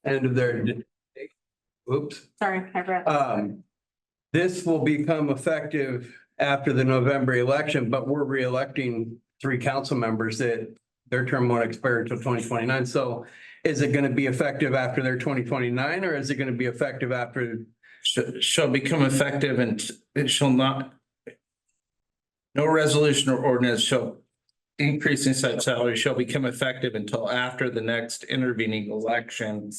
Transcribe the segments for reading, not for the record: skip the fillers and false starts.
end of their, oops. Sorry, I read. This will become effective after the November election, but we're re-electing 3 council members that their term won't expire until 2029. So is it going to be effective after their 2029 or is it going to be effective after? Shall become effective and it shall not. No resolution or ordinance shall increase in such salary shall become effective until after the next intervening election.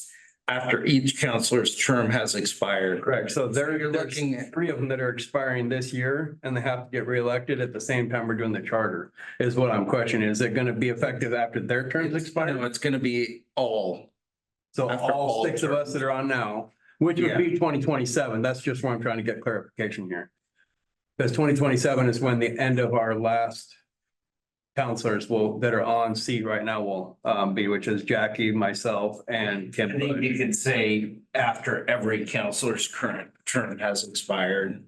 After each councilor's term has expired. Correct. So You're looking at 3 of them that are expiring this year and they have to get reelected at the same time we're doing the charter is what I'm questioning. Is it going to be effective after their terms expire? No, it's gonna be all. So after all all 6 of us that are on now, which would Yeah. be 2027. That's just where I'm trying to get clarification here. Because 2027 is when the end of our last counselors that are on seat right now will be, which is Jackie, myself, and Kim. I think you could say after every councilor's current term has expired.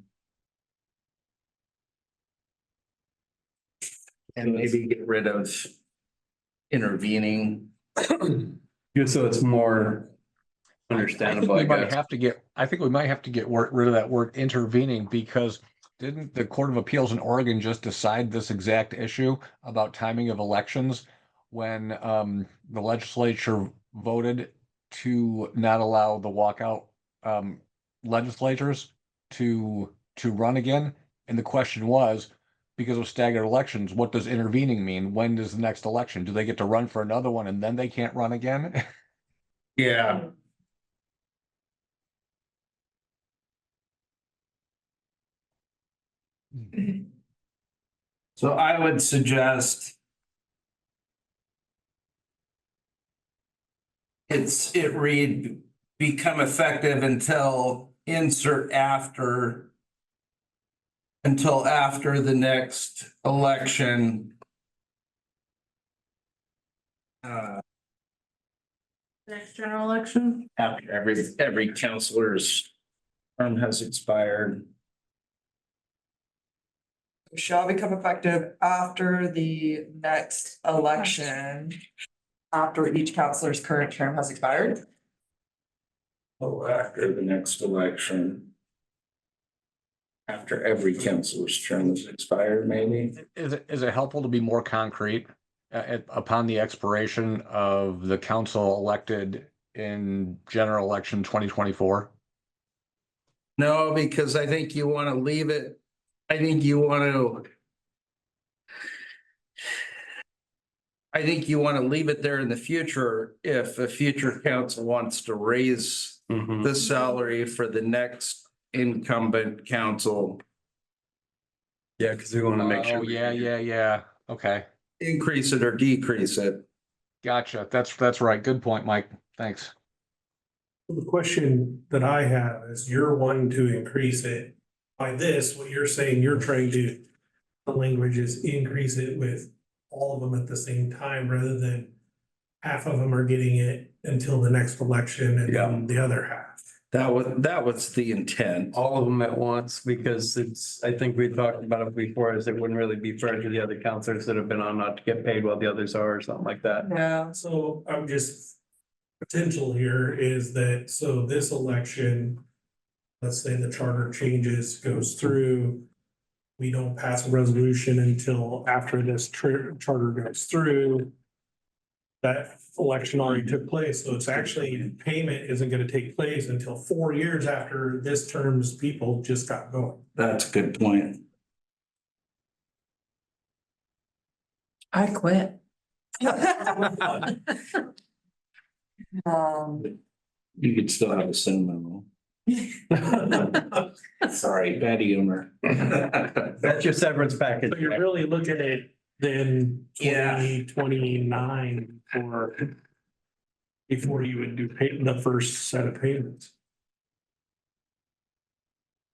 And maybe get rid of intervening. Just so it's more understandable, I guess. I think we might have to get rid of that word intervening, because didn't the Court of Appeals in Oregon just decide this exact issue about timing of elections when the legislature voted to not allow the walkout legislators to run again? And the question was, because of staggered elections, what does intervening mean? When does the next election? Do they get to run for another one and then they can't run again? Yeah. So I would suggest. It read become effective until insert after. Until after the next election. Next general election? After every councilor's term has expired. Shall become effective after the next election. After each councilor's current term has expired. Oh, after the next election. After every councilor's term has expired, maybe. Is it helpful to be more concrete upon the expiration of the council elected in general election 2024? No, because I think you want to leave it. I think you want to leave it there in the future if a future council wants to raise the salary for the next incumbent council. Yeah, because we want to make sure. Oh, yeah. Okay. Increase it or decrease it. Gotcha. That's right. Good point, Mike. Thanks. The question that I have is you're wanting to increase it by this, what you're saying, you're trying to, the language is increase it with all of them at the same time rather than half of them are getting it until the next election and then the other half. That was the intent. All of them at once, because I think we talked about it before, is it wouldn't really be fair to the other counselors that have been on not to get paid while the others are, or something like that. Yeah, so I'm just, potential here is that, so this election, let's say the charter changes, goes through. We don't pass a resolution until after this charter goes through. That election already took place, so it's actually, payment isn't gonna take place until 4 years after this term's people just got going. That's a good point. I quit. You could still have a cinnamon roll. Sorry, bad humor. That's your severance package. So you're really looking at then Yeah. 2029 for before you would do the first set of payments.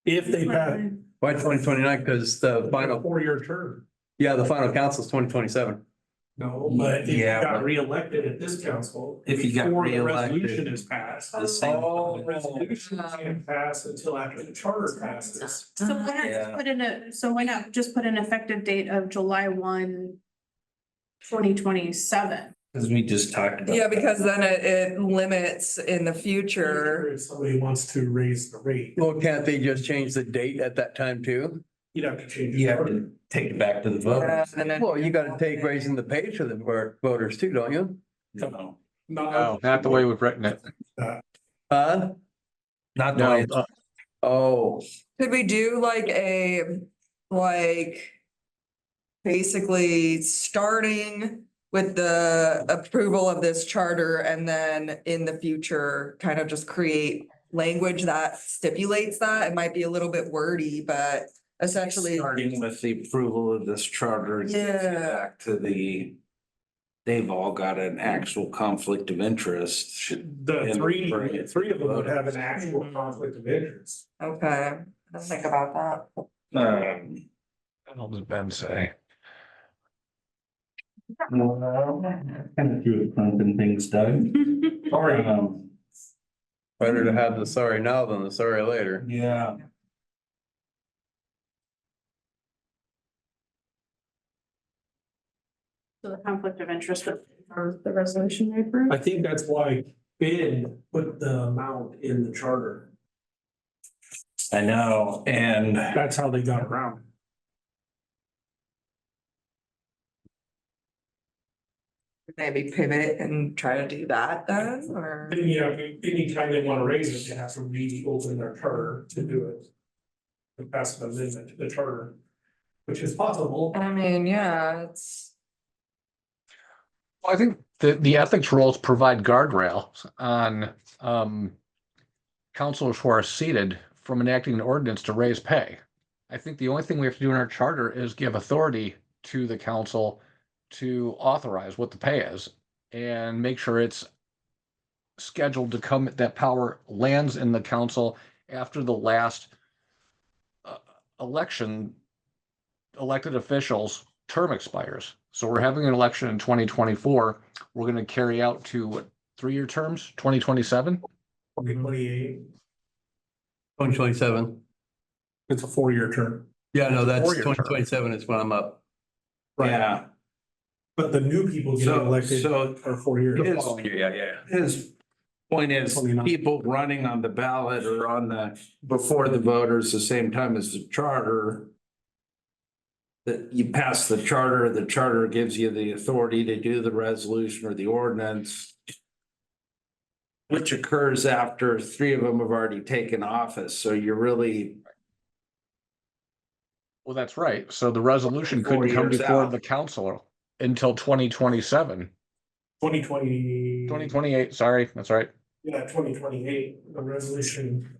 If they pass Why 2029? Because the a final, 4-year term. the final council is 2027. No, but if you Yeah, got but- reelected at this council. If you got before the reelected, resolution is passed. the same- The resolution can't pass until after the charter passes. So why not just why not just put an effective date of July 1, 2027? Cause we just talked about. Yeah, because then it limits in the future. If somebody wants to raise the rate, Well, can't they just change the date at that time too? you'd have to change. You have to take it back to the Yeah, voters. and then- Well, you gotta take raising the pay for the voters too, don't you? No, No, not the way we've written it. Huh? not the No, way. Oh, Could we do basically starting with the approval of this charter and then in the future, kind of just create language that stipulates that? It might be a little bit wordy, but essentially. Starting with the approval of this charter. and gets you Yeah. Back to they've all got an actual conflict of interest. The three of them would have an actual conflict of interest. Okay, let's think about that. What does Ben say? Kind of threw a crump in things, Doug. Sorry. better to have the sorry now than the sorry later. Yeah. So the conflict of interest for the resolution they approved. I think that's why Ben put the amount in the charter. I know, and That's how they got around. Maybe pivot and try to do that then, or? Then, you know, anytime they want to raise it, they have to reopen their charter to do it. To pass an amendment to the charter, which is possible. I mean, yeah, it's. Well, I think the ethics rules provide guardrails on counselors who are seated from enacting an ordinance to raise pay. I think the only thing we have to do in our charter is give authority to the council to authorize what the pay is and make sure it's scheduled to come, that power lands in the council after the last election, elected officials' term expires. So we're having an election in 2024. We're going to carry out to what, 3-year terms, 2027? 2028, 2027. it's a 4-year term. Yeah, no, that's 4-year term. 2027 is when I'm up. yeah, But the new people get So- elected so for 4 years. his- Yeah. his point is 29. people running on the ballot or on before the voters, the same time as the charter. That you pass the charter gives you the authority to do the resolution or the ordinance. Which occurs after 3 of them have already taken office, so you're really. Well, that's right. So the resolution 4 couldn't come years before out. the council until 2027, 2020. 2028. Sorry, that's right. Yeah, 2028, the resolution.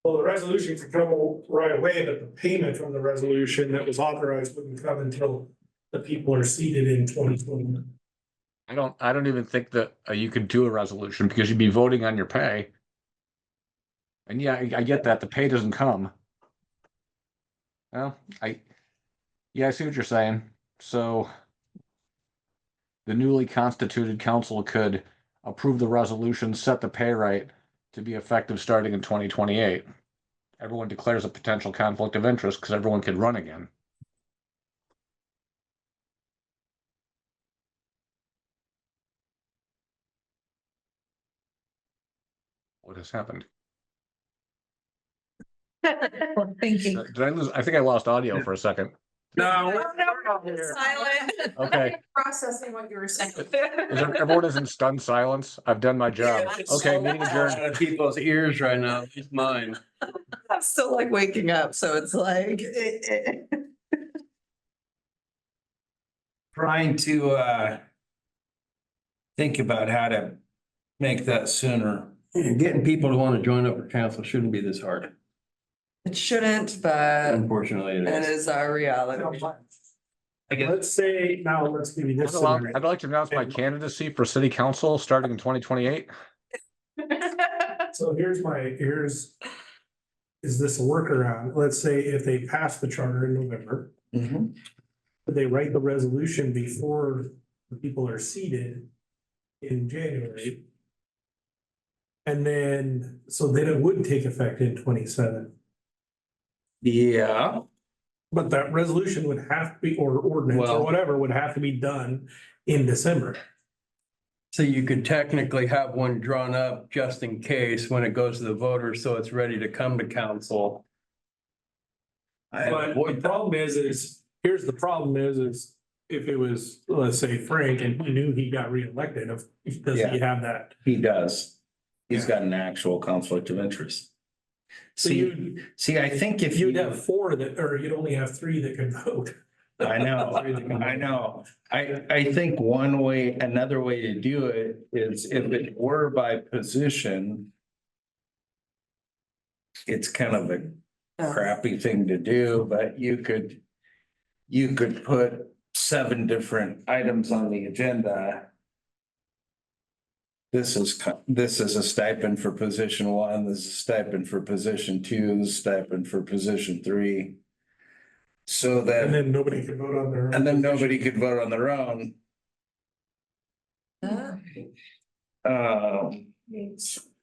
Well, the resolution could come right away, but the payment from the resolution that was authorized wouldn't come until the people are seated in 2020. I don't even think that you could do a resolution because you'd be voting on your pay. And yeah, I get that the pay doesn't come. Well, I see what you're saying. So the newly constituted council could approve the resolution, set the pay rate to be effective starting in 2028. Everyone declares a potential conflict of interest because everyone could run again. What has happened? Thinking. Did I lose? I think I lost audio for a second. No. Silent. Okay. Processing what you were saying. Everyone is in stunned silence? I've done my job. Okay, meeting adjourned. Out of people's ears right now, it's mine. I'm still like waking up, so it's like. Trying to think about how to make that sooner. Getting people to want to join up with council shouldn't be this hard. It shouldn't, but Unfortunately, it it is. is our reality. Let's say, now let's give you this scenario. I'd like to announce my candidacy for city council starting in 2028. So is this a workaround? Let's say if they pass the charter in November, they write the resolution before the people are seated in January. And then, so then it would take effect in 27. Yeah. But that resolution would have to be, or ordinance or Well- whatever, would have to be done in December. So you could technically have one drawn up just in case when it goes to the voters, so it's ready to come to council. But the problem is, here's the problem is if it was, let's say Frank, and he knew he got reelected, does he have that? He does. He's got an actual conflict of interest. So See, I think if you'd have four that, or you'd only have three that can vote. I know, I know. I think another way to do it is if it were by position. It's kind of a crappy thing to do, but you could put 7 different items on the agenda. This is a stipend for position 1, this is a stipend for position 2, this is a stipend for position 3. So that. And then nobody could vote on their own. And then nobody could vote on their own. But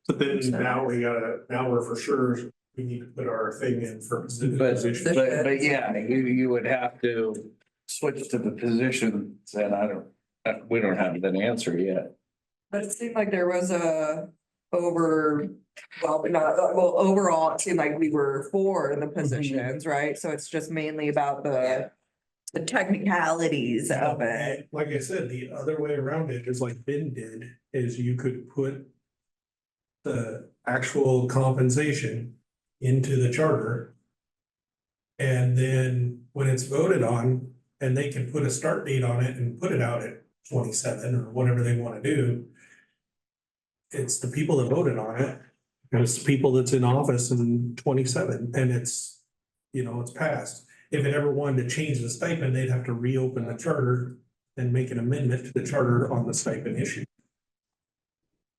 then now we're for sure, we need to put our thing in for position. But yeah, you would have to switch to the positions and we don't have an answer yet. But it seemed like there was overall, it seemed like we were for the positions, right? So it's just mainly about the technicalities of it. Like I said, the other way around it is like Ben did, is you could put the actual compensation into the charter. And then when it's voted on, and they can put a start date on it and put it out at 27 or whatever they want to do. It's the people that voted on it, and it's the people that's in office in 27, and it's, it's passed. If it ever wanted to change the stipend, they'd have to reopen the charter and make an amendment to the charter on the stipend issue.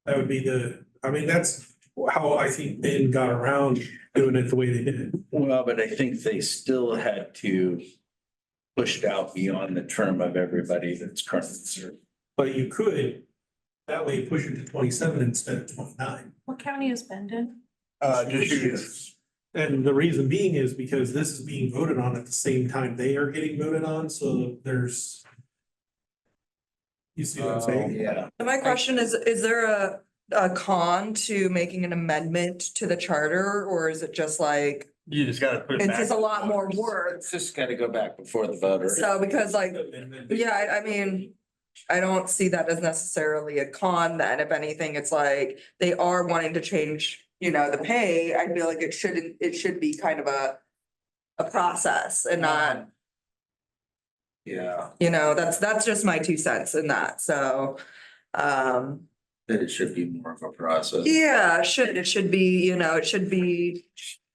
That would be that's how I think Ben got around doing it the way they did it. Well, but I think they still had to push it out beyond the term of everybody that's currently served. But you could, that way push it to 27 instead of 29. What county is Ben in? And the reason being is because this is being voted on at the same time they are getting voted on, so there's. You see what I'm saying? Yeah. And my question is there a con to making an amendment to the charter, or is it just like, You just gotta put it it's back. just a lot more work? It's just gotta go back before the voter. So because I mean, I don't see that as necessarily a con then. If anything, it's like they are wanting to change, the pay. I feel like it should be kind of a process and not, Yeah, that's just my 2 cents in that. So, that it should be more of a process. yeah, it should be, it should be,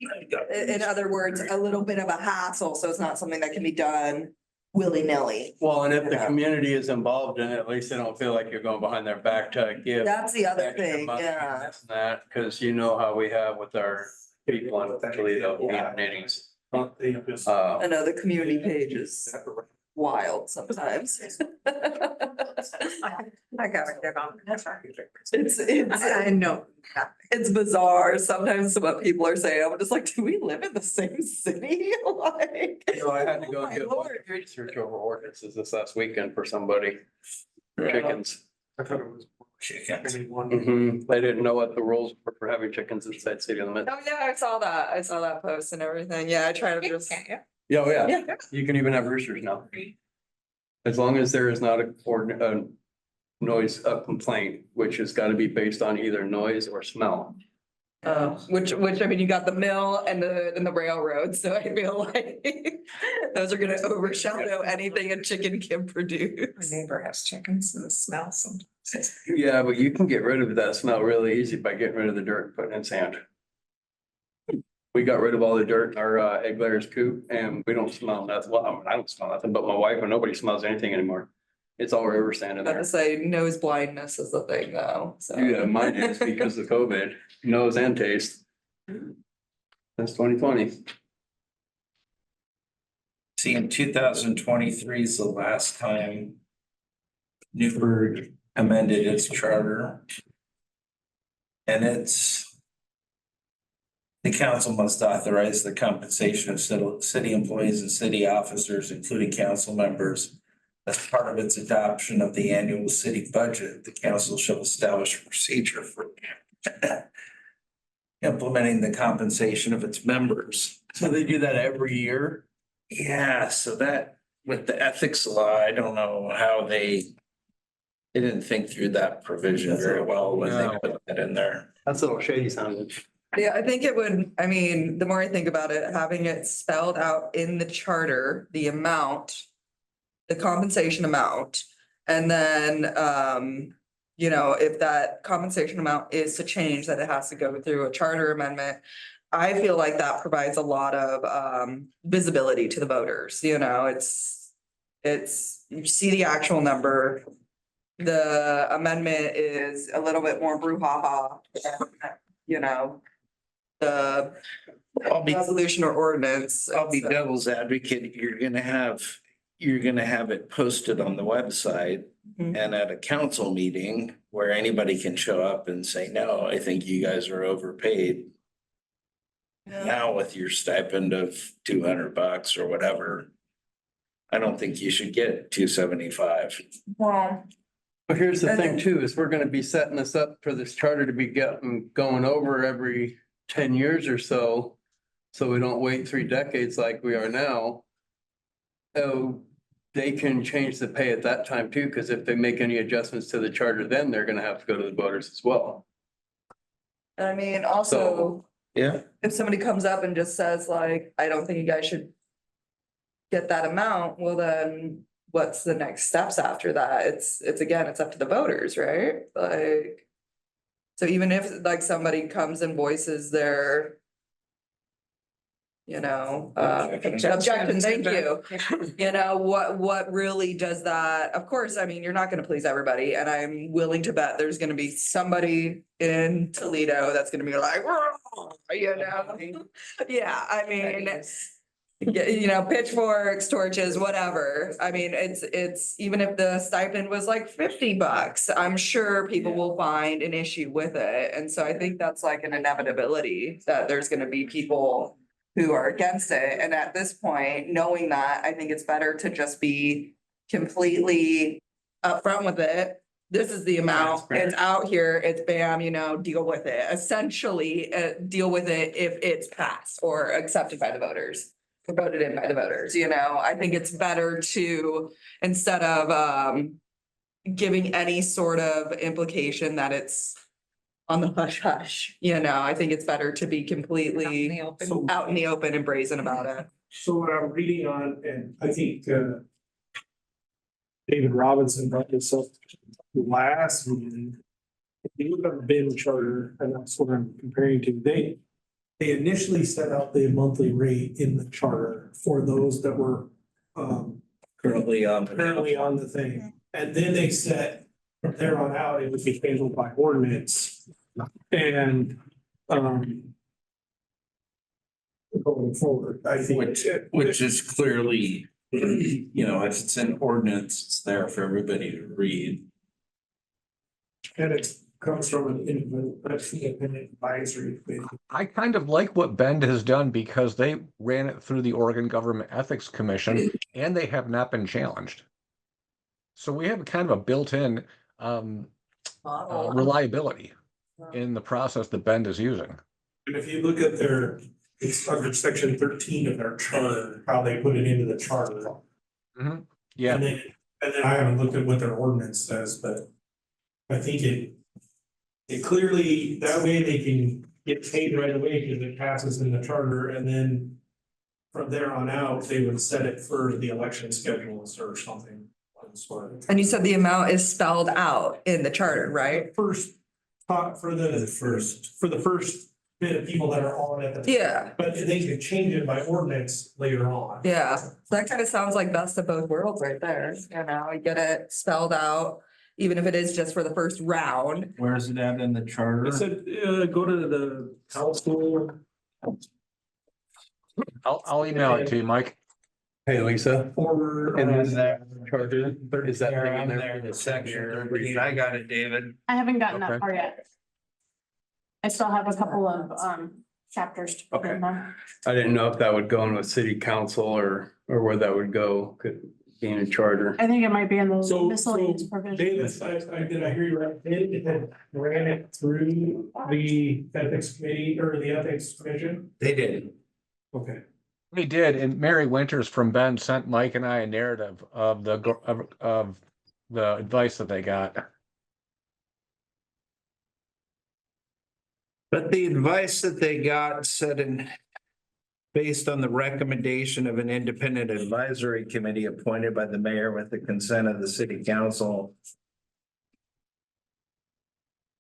in other words, a little bit of a hassle. So it's not something that can be done willy-nilly. Well, and if the Yeah. community is involved in it, at least they don't feel like you're going behind their back to give. That's the other extra thing, money yeah. and this and that, cause you know how we have with our people in Toledo meetings. I know the community page is wild sometimes. I gotta get on. I know. It's bizarre sometimes what people are saying. I'm just like, do we live in the same city? Like. I had to oh go my get a bunch Lord. of research over ordinances this last weekend for somebody. Chickens. I thought it was. Chickens. They didn't know what the rules were for having chickens inside city limits. Oh, yeah, I saw that post and everything. Yeah, I try to just. Yeah, oh, yeah, Yeah. you can even have roosters now. As long as there is not a noise complaint, which has got to be based on either noise or smell. Which, I mean, you got the mill and the railroad, so I feel like those are gonna overshadow anything a chicken can produce. My neighbor has chickens and the smell sometimes. Yeah, but you can get rid of that smell really easy by getting rid of the dirt and putting in sand. We got rid of all the dirt in our egg layers coop and we don't smell that. Well, I mean, I don't smell nothing, but my wife and nobody smells anything anymore. It's all river sand in I have there. to say nose blindness is the thing though, so. Yeah, mine is because of COVID, nose and taste. That's 2020. See, in 2023 is the last time Newburgh amended its charter. And the council must authorize the compensation of city employees and city officers, including council members, As part of its adoption of the annual city budget, the council shall establish a procedure for implementing the compensation of its members. So they do that every year? Yeah, so that with the ethics law, I don't know how they didn't think through that provision very well when they No. put that in there. That's a little shady sounding. Yeah, I think it would, I mean, the more I think about it, having it spelled out in the charter, the amount, the compensation amount, and then, you know, if that compensation amount is to change, that it has to go through a charter amendment. I feel like that provides a lot of, visibility to the voters, you know, it's, you see the actual number. The amendment is a little bit more brouhaha, you know. The I'll be resolution or ordinance. I'll be devil's advocate, you're gonna have it posted on the website Mhm. and at a council meeting where anybody can show up and say, no, I think you guys are overpaid. Yeah. Now with your stipend of $200 or whatever, I don't think you should get $275. Well, But here's the And thing then- too, is we're gonna be setting this up for this charter to be going over every 10 years or so. So we don't wait 3 decades like we are now. So they can change the pay at that time too, because if they make any adjustments to the charter, then they're gonna have to go to the voters as well. I mean, also, Yeah. if somebody comes up and just says like, I don't think you guys should get that amount, well then what's the next steps after that? It's again, it's up to the voters, right? Like, so even if like somebody comes and voices their, you know, objection, thank you. You know, what really does that? Of course, I mean, you're not gonna please everybody, and I'm willing to bet there's gonna be somebody in Toledo that's gonna be like, "Whoa," you know? Yeah, I mean, you know, pitchforks, torches, whatever. I mean, it's, even if the stipend was like $50, I'm sure people will find an issue with it. And so I think that's like an inevitability that there's gonna be people who are against it. And at this point, knowing that, I think it's better to just be completely upfront with it. This is the amount, it's out here, it's bam, you know, deal with it. Essentially, deal with it if it's passed or accepted by the voters. Or voted in by the voters, you know, I think it's better to, instead of giving any sort of implication that it's on the hush hush, you know, I think it's better to be completely So- out in the open and brazen about it. So what I'm reading on, and I think, David Robinson brought this up last meeting. If you look at the BIM charter, and that's what I'm comparing to, they initially set out the monthly rate in the charter for those that were, Currently currently on the thing. And then they said from there on out, it would be handled by ordinance. And, going forward, I think. which is clearly, you know, if it's an ordinance, it's there for everybody to read. And it comes from an independent advisory committee. I kind of like what Bend has done because they ran it through the Oregon Government Ethics Commission and they have not been challenged. So we have kind of a built-in reliability in the process that Bend is using. And if you look at their, it's under section 13 of their charter, how they put it into the charter. Yeah, And then I haven't looked at what their ordinance says, but I think it clearly, that way they can get paid right away because it passes in the charter, and then from there on out, they would set it for the election schedules or something. And you said the amount is spelled out in the charter, right? First, for the first bit of people that are on it. Yeah, But they could change it by ordinance later on. yeah, so that kind of sounds like best of both worlds right there, you know, you get it spelled out, even if it is just for the first round. Where is it at in the charter? It said, go to the council. I'll email it to you, Mike. Hey, Lisa. Forward. And is that charter, is that thing in I'm there? there, the section 13. I got it, David. I haven't gotten that Okay. far yet. I still have a couple of chapters to put in there. I didn't know if that would go in with city council or where that would go. being a charter. I think it might be in the So, miscellaneous so provision. Davis, did I hear you right? They had ran it through the ethics committee or the ethics commission? They did. Okay. We did, and Mary Winters from Ben sent Mike and I a narrative of of the advice that they got. But the advice that they got said based on the recommendation of an independent advisory committee appointed by the mayor with the consent of the city council.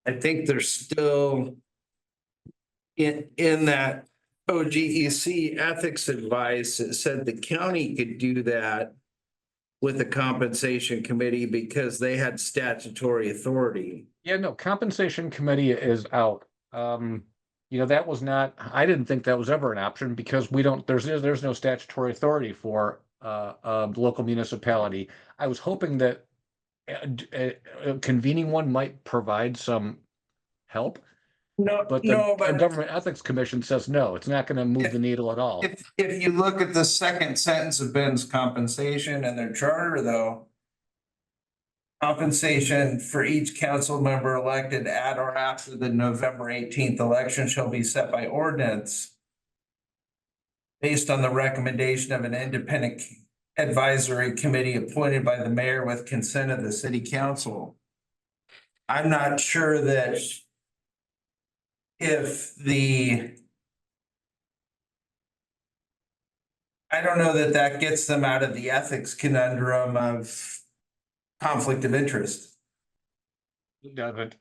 I think there's still in that OGEC ethics advice, it said the county could do that with the compensation committee because they had statutory authority. Yeah, no, compensation committee is out. That was not, I didn't think that was ever an option because there's no statutory authority for a local municipality. I was hoping that convening one might provide some help, but the Government Ethics Commission says no, it's not going to move the needle at all. If you look at the second sentence of Ben's compensation and their charter, though. Compensation for each council member elected at or after the November 18th election shall be set by ordinance. Based on the recommendation of an independent advisory committee appointed by the mayor with consent of the city council. I'm not sure that I don't know that that gets them out of the ethics conundrum of conflict of interest. Yeah, but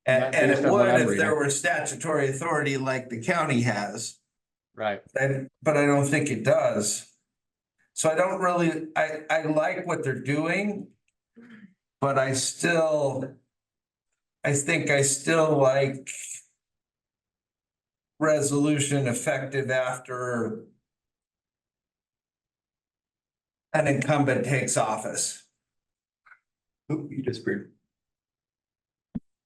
And, Not and based it on what would I'm if there reading. were statutory authority like the county has. right. But I don't think it does. So I don't really, I like what they're doing. But I think I still like resolution effective after an incumbent takes office. Oop, you disappeared.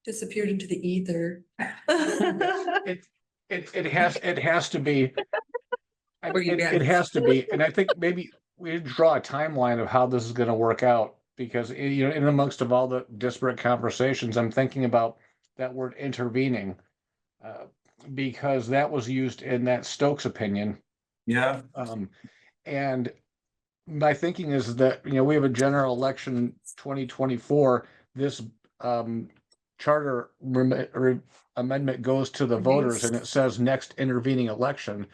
Disappeared into the ether. It has to be. Were you It has to be, and I think maybe we draw a timeline of how this is going to work out because in amongst of all the disparate conversations, I'm thinking about that word intervening, because that was used in that Stokes opinion, Yeah. and my thinking is that we have a general election 2024. This charter amendment goes to the voters, and it says next intervening election.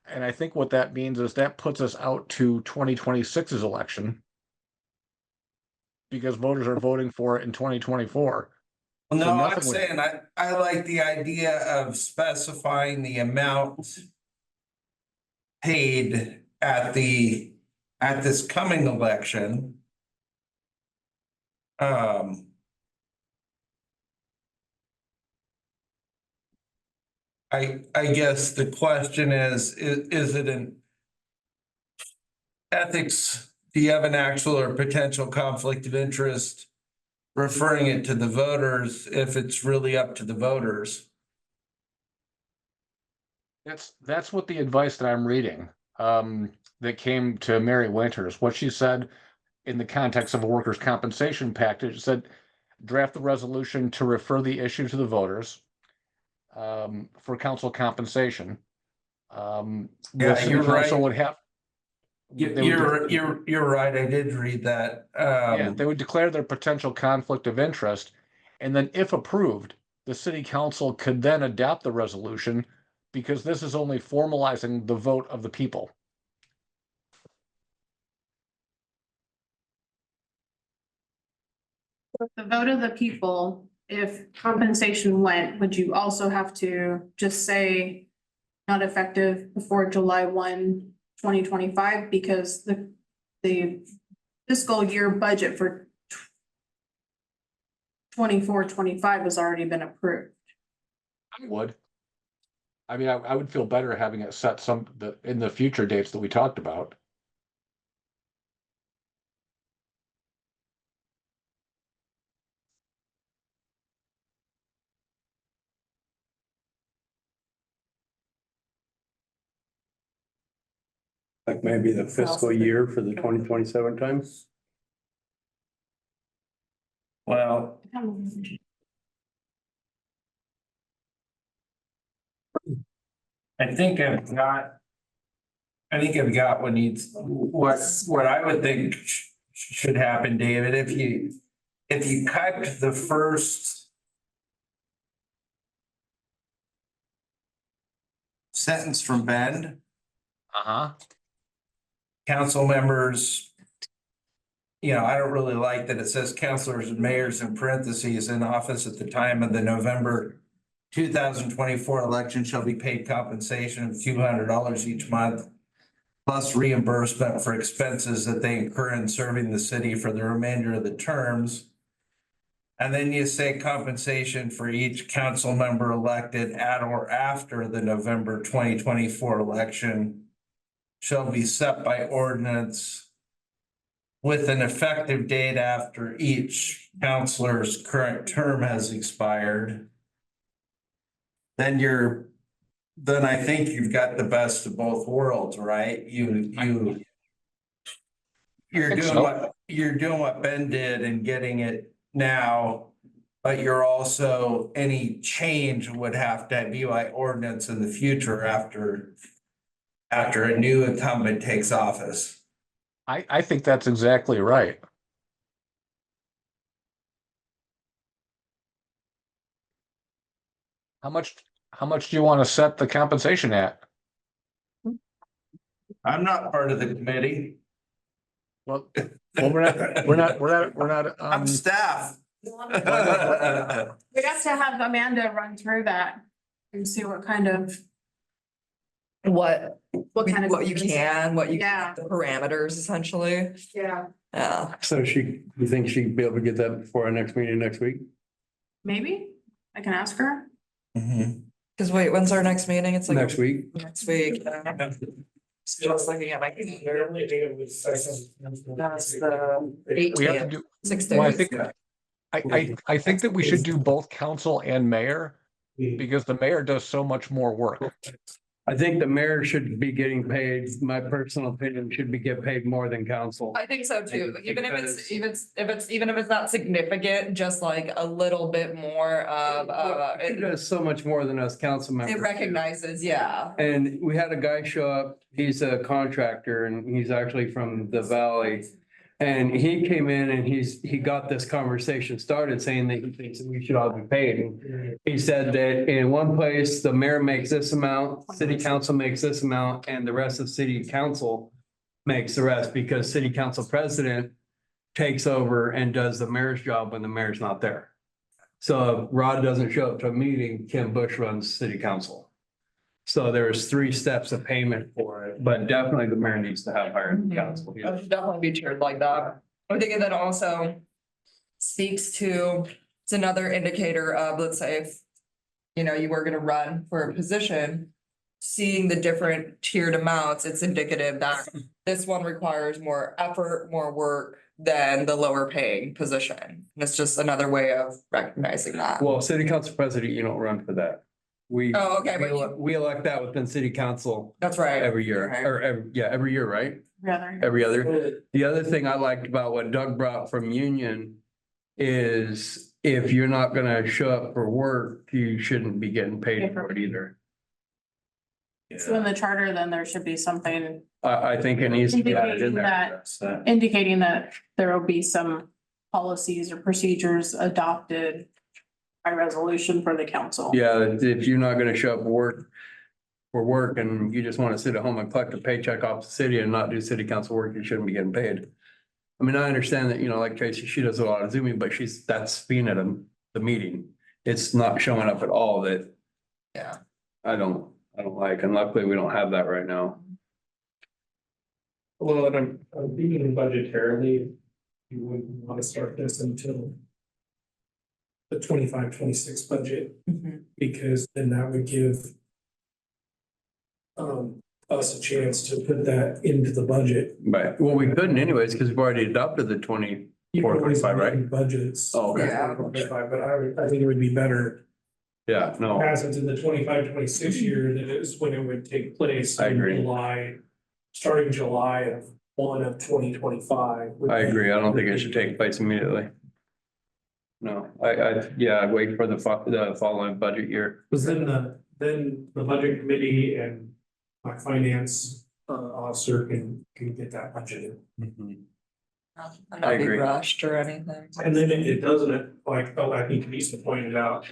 And I think what that means is that puts us out to 2026's election because voters are voting for it in 2024. Well, So no, I'm nothing would- saying I like the idea of specifying the amount paid at this coming election. I guess the question is it an ethics? Do you have an actual or potential conflict of interest? Referring it to the voters if it's really up to the voters. That's what the advice that I'm reading that came to Mary Winters. What she said in the context of a workers' compensation package said, draft the resolution to refer the issue to the voters for council compensation. Yeah, city you're council right. would have. You're right. I did read that. Yeah, they would declare their potential conflict of interest, and then if approved, the city council could then adopt the resolution because this is only formalizing the vote of the people. The vote of the people, if compensation went, would you also have to just say not effective before July 1, 2025, because the fiscal year budget for 24-25 has already been approved. I would. I mean, I would feel better having it set in the future dates that we talked about. Like maybe the fiscal year for the 2027 times. Well, I think I've got. I think I've got what needs, what I would think should happen, David, if you cut the first. Sentence from Ben, Uh-huh. council members. I don't really like that it says councilors and mayors in parentheses in office at the time of the November 2024 election shall be paid compensation of $200 each month, plus reimbursement for expenses that they incur in serving the city for the remainder of the terms. And then you say compensation for each council member elected at or after the November 2024 election shall be set by ordinance with an effective date after each counselor's current term has expired. Then I think you've got the best of both worlds, right? You're think doing what Ben did and getting it now, but you're also, any change would have to be by ordinance in the future after a new incumbent takes office. I think that's exactly right. How much do you want to set the compensation at? I'm not part of the committee. Well, we're not, I'm staff. We'd have to have Amanda run through that and see what kind of, What, what kind of. what you can, what you, Yeah. the parameters essentially. Yeah, Yeah. So you think she'd be able to get that before our next meeting next week? maybe I can ask her. Cause wait, when's our next meeting? It's like Next week? next week. Just looking at my calendar. That's the we have to 18th, do, 6 well, I days. think, I think that we should do both council and mayor, because the mayor does so much more work. I think the mayor should be getting paid, my personal opinion, should be get paid more than council. I think so too, even if Because- even if it's not significant, just like a little bit more of, He does so much more than us council members. it recognizes, yeah. And we had a guy show up, he's a contractor and he's actually from the valley. And he came in and he got this conversation started saying that he thinks that we should all be paid. And he said that in one place, the mayor makes this amount, city council makes this amount, and the rest of city council makes the rest because city council president takes over and does the mayor's job when the mayor's not there. So if Rod doesn't show up to a meeting, Kim Bush runs city council. So there's 3 steps of payment for it, but definitely the mayor needs to have higher than council. I should definitely be tiered like that. I think that also speaks to, it's another indicator of, let's say if, you were gonna run for a position, seeing the different tiered amounts, it's indicative that this one requires more effort, more work than the lower paying position. And it's just another way of recognizing that. Well, city council president, you don't run for that. Oh, okay, but We elect that within city council that's right. every year, Okay. or every year, right? Rather. Every other. The other thing I liked about what Doug brought from Union is if you're not gonna show up for work, you shouldn't be getting paid for it either. So in the charter, then there should be something I think it needs to be added in there. indicating that there will be some policies or procedures adopted by resolution for the council. Yeah, if you're not gonna show up for work and you just wanna sit at home and collect a paycheck off the city and not do city council work, you shouldn't be getting paid. I mean, I understand that, like Tracy, she does a lot of Zooming, but that's being at the meeting. It's not showing up at all that Yeah. I don't like, and luckily we don't have that right now. Well, and I'm thinking budgetarily, you wouldn't want to start this until the 25-26 budget, Mhm. because then that would give us a chance to put that into the budget. Right, well, we couldn't anyways, because we've already adopted the 20. You can always 25, right? amend budgets. Oh, okay. Yeah. 25, but I think it would be better Yeah, no, pass it to the 25-26 year, that is when it would take place. I agree. In July starting July of 2025. I agree. I don't think it should take place immediately. No, I'd wait for the following budget year. Because then the budget committee and my finance officer can get that budgeted. I'm I not being agree. rushed or anything. And then it doesn't, like, I think Lisa pointed out,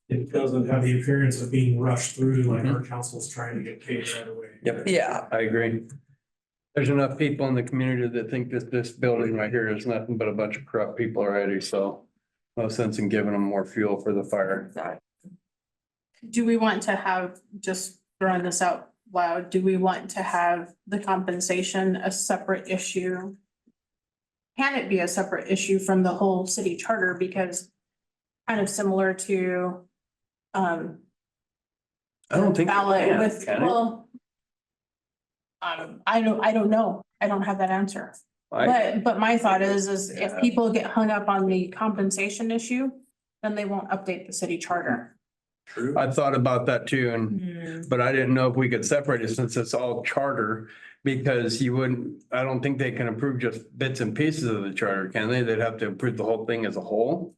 it doesn't have the appearance of being rushed through like our council's trying to get paid right away. Yep. Yeah, I agree. There's enough people in the community that think that this building right here is nothing but a bunch of corrupt people already, so no sense in giving them more fuel for the fire. Do we want to have, just throwing this out loud, do we want to have the compensation a separate issue? Can it be a separate issue from the whole city charter? Because kind of similar to I don't think. ballot with, Can it? well, I don't know. I don't have that answer. But my thought is if people get hung up on the compensation issue, then they won't update the city charter. True. I thought about that too, and, but I didn't know if we could separate it since it's all charter. Because you wouldn't, I don't think they can approve just bits and pieces of the charter, can they? They'd have to approve the whole thing as a whole.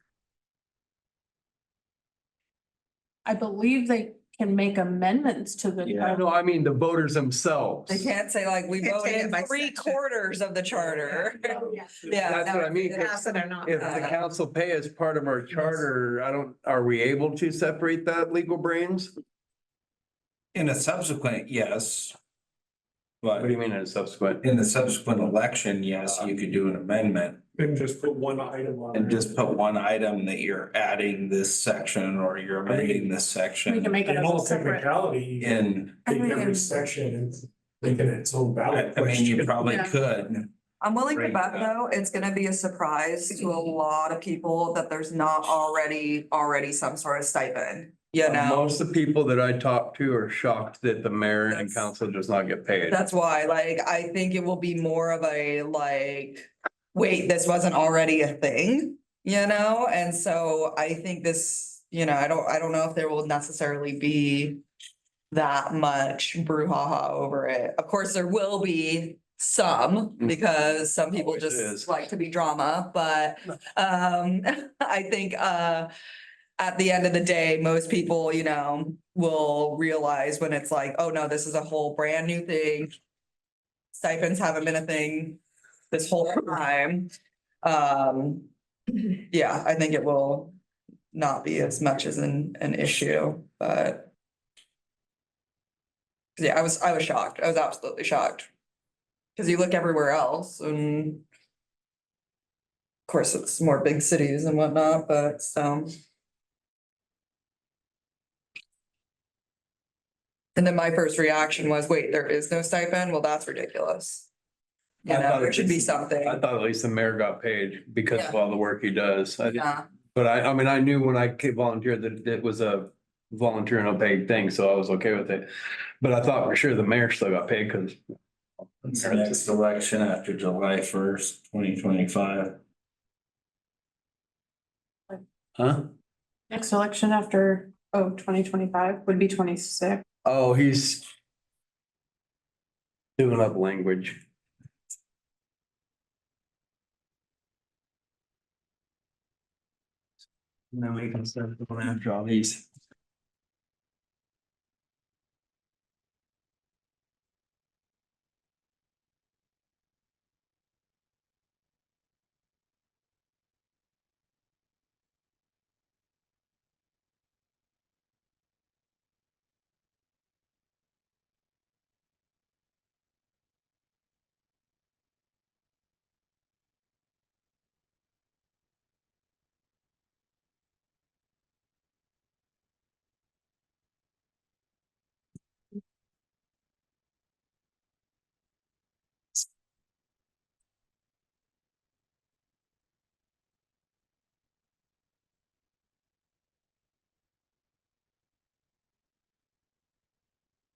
I believe they can make amendments to the. No, I mean, the voters themselves. they can't say like, we Can't take voted it by in 3/4 of the charter. Yeah. That's what I mean. Pass it or not. If the council pay as part of our charter, are we able to separate that legal brains? In a subsequent, yes. What But do you mean in a subsequent? in the subsequent election, yes, you could do an amendment And just put one item on. and there. just put one item that you're adding this section or you're amending this We can section make it In as all a separate. technicality, you can in, take every section and make it its own ballot I mean, you question. probably Yeah. could. I'm willing to Right. bet though, it's gonna be a surprise to a lot of people that there's not already some sort of stipend, you know? Most of the people that I talk to are shocked that the mayor and That's- council does not get paid. That's why, like, I think it will be more of a like, wait, this wasn't already a thing, you know? And so I think this, you know, I don't know if there will necessarily be that much brouhaha over it. Of course, there will be some, because some people Always just is. like to be drama, but I think at the end of the day, most people, you know, will realize when it's like, oh no, this is a whole brand new thing. Stipends haven't been a thing this whole time. Yeah, I think it will not be as much as an issue, but. Yeah, I was shocked. I was absolutely shocked. Cause you look everywhere else and. Of course, it's more big cities and whatnot, but And then my first reaction was, wait, there is no stipend? Well, that's ridiculous. You I know, thought there it should be was- something. I thought at least the mayor got paid because of Yeah. all the work he does. Yeah, But I mean, I knew when I volunteered that it was a volunteer and a paid thing, so I was okay with it. But I thought for sure the mayor still got paid because. It's the next election after July 1st, 2025. Huh? Next election after, 2025 would be 26. Oh, he's. Doing up language. No, we can start going after all these.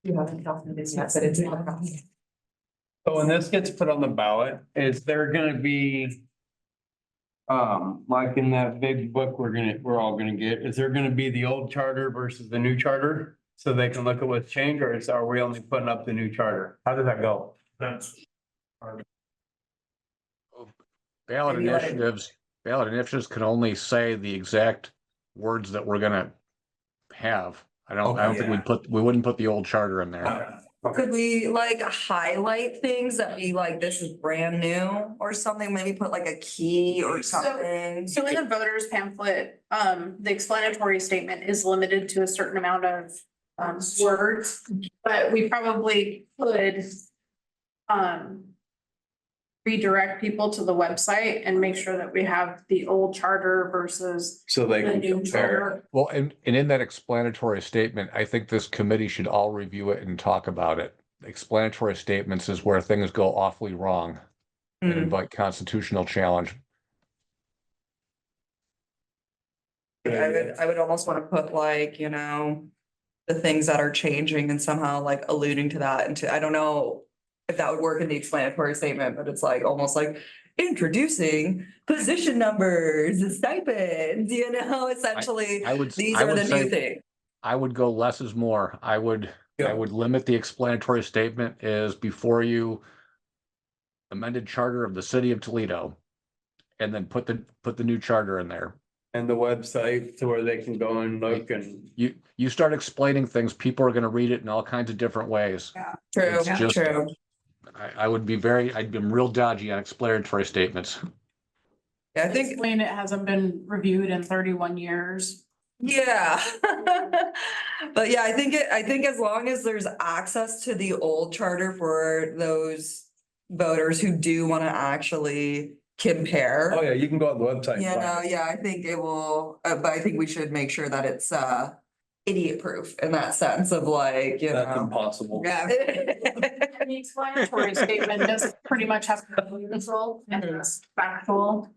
you haven't counted this yet, but it's not. So when this gets put on the ballot, is there gonna be? Like in that big book we're all gonna get, is there gonna be the old charter versus the new charter? So they can look at what's changed, or are we only putting up the new charter? How does that go? That's. Ballot Maybe like- initiatives can only say the exact words that we're gonna have. I don't think we wouldn't put the old charter in there. Could we like highlight things that be like, this is brand new or something? Maybe put like a key or something? So in the voters pamphlet, the explanatory statement is limited to a certain amount of words, but we probably could redirect people to the website and make sure that we have the old charter versus So they the can new compare. charter. Well, and in that explanatory statement, I think this committee should all review it and talk about it. Explanatory statements is where things go awfully wrong and Hmm. invite constitutional challenge. I would almost want to put like, you know, the things that are changing and somehow like alluding to that into, I don't know if that would work in the explanatory statement, but it's like almost like introducing position numbers, stipends, you know, essentially, these I are would the say new thing. I would go less is more. I would limit the explanatory statement is before you amended charter of the city of Toledo. And then put the new charter in there. And the website to where they can go and look and. You start explaining things, people are gonna read it in all kinds of different ways. True, It's just- true. I'd be real dodgy on explanatory statements. Yeah, I think, Explain it hasn't been reviewed in 31 years. yeah. But yeah, I think as long as there's access to the old charter for those voters who do want to actually compare. Oh, yeah, you can go on the website. You know, yeah, I think it will, but I think we should make sure that it's idiot proof in that sense of like, you That's know. impossible. Yeah. The explanatory statement does pretty much have to be neutral and it's factual.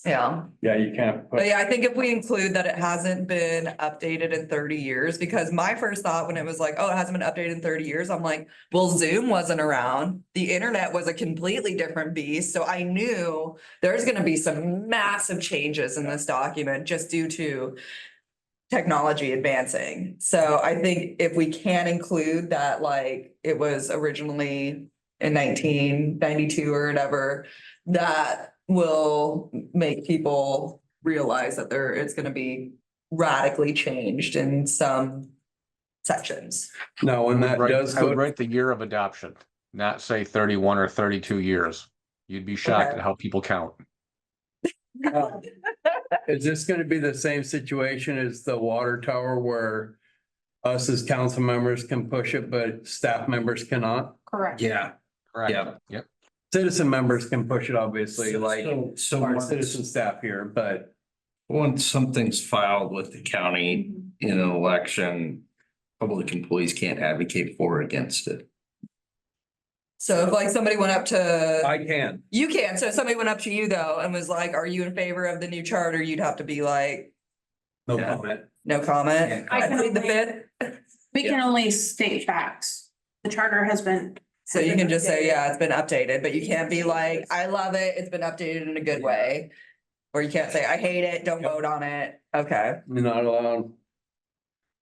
Yeah, Yeah, you can't. but yeah, I think if we include that it hasn't been updated in 30 years, because my first thought when it was like, oh, it hasn't been updated in 30 years, I'm like, well, Zoom wasn't around. The internet was a completely different beast. So I knew there's gonna be some massive changes in this document just due to technology advancing. So I think if we can include that, like, it was originally in 1992 or whatever, that will make people realize that it's gonna be radically changed in some sections. Now, when that does I would go, write the year of adoption, not say 31 or 32 years. You'd be shocked Okay. at how people count. is this gonna be the same situation as the water tower where us as council members can push it, but staff members cannot? Correct. Yeah, Correct. yeah. Yep. Citizen members can push it, obviously, like So our once, citizen staff here, but once something's filed with the county in an election, public employees can't advocate for or against it. So if like somebody went up to, I can. you can, so if somebody went up to you though and was like, are you in favor of the new charter? You'd have to be like, No Yeah. comment. no comment. Yeah. I I can plead the only- fifth. We can only state facts. The charter has been. So you can just say, yeah, it's been updated, but you can't be like, I love it, it's been updated in a good way. Or you can't say, I hate it, don't vote on it. Okay. You're not allowed.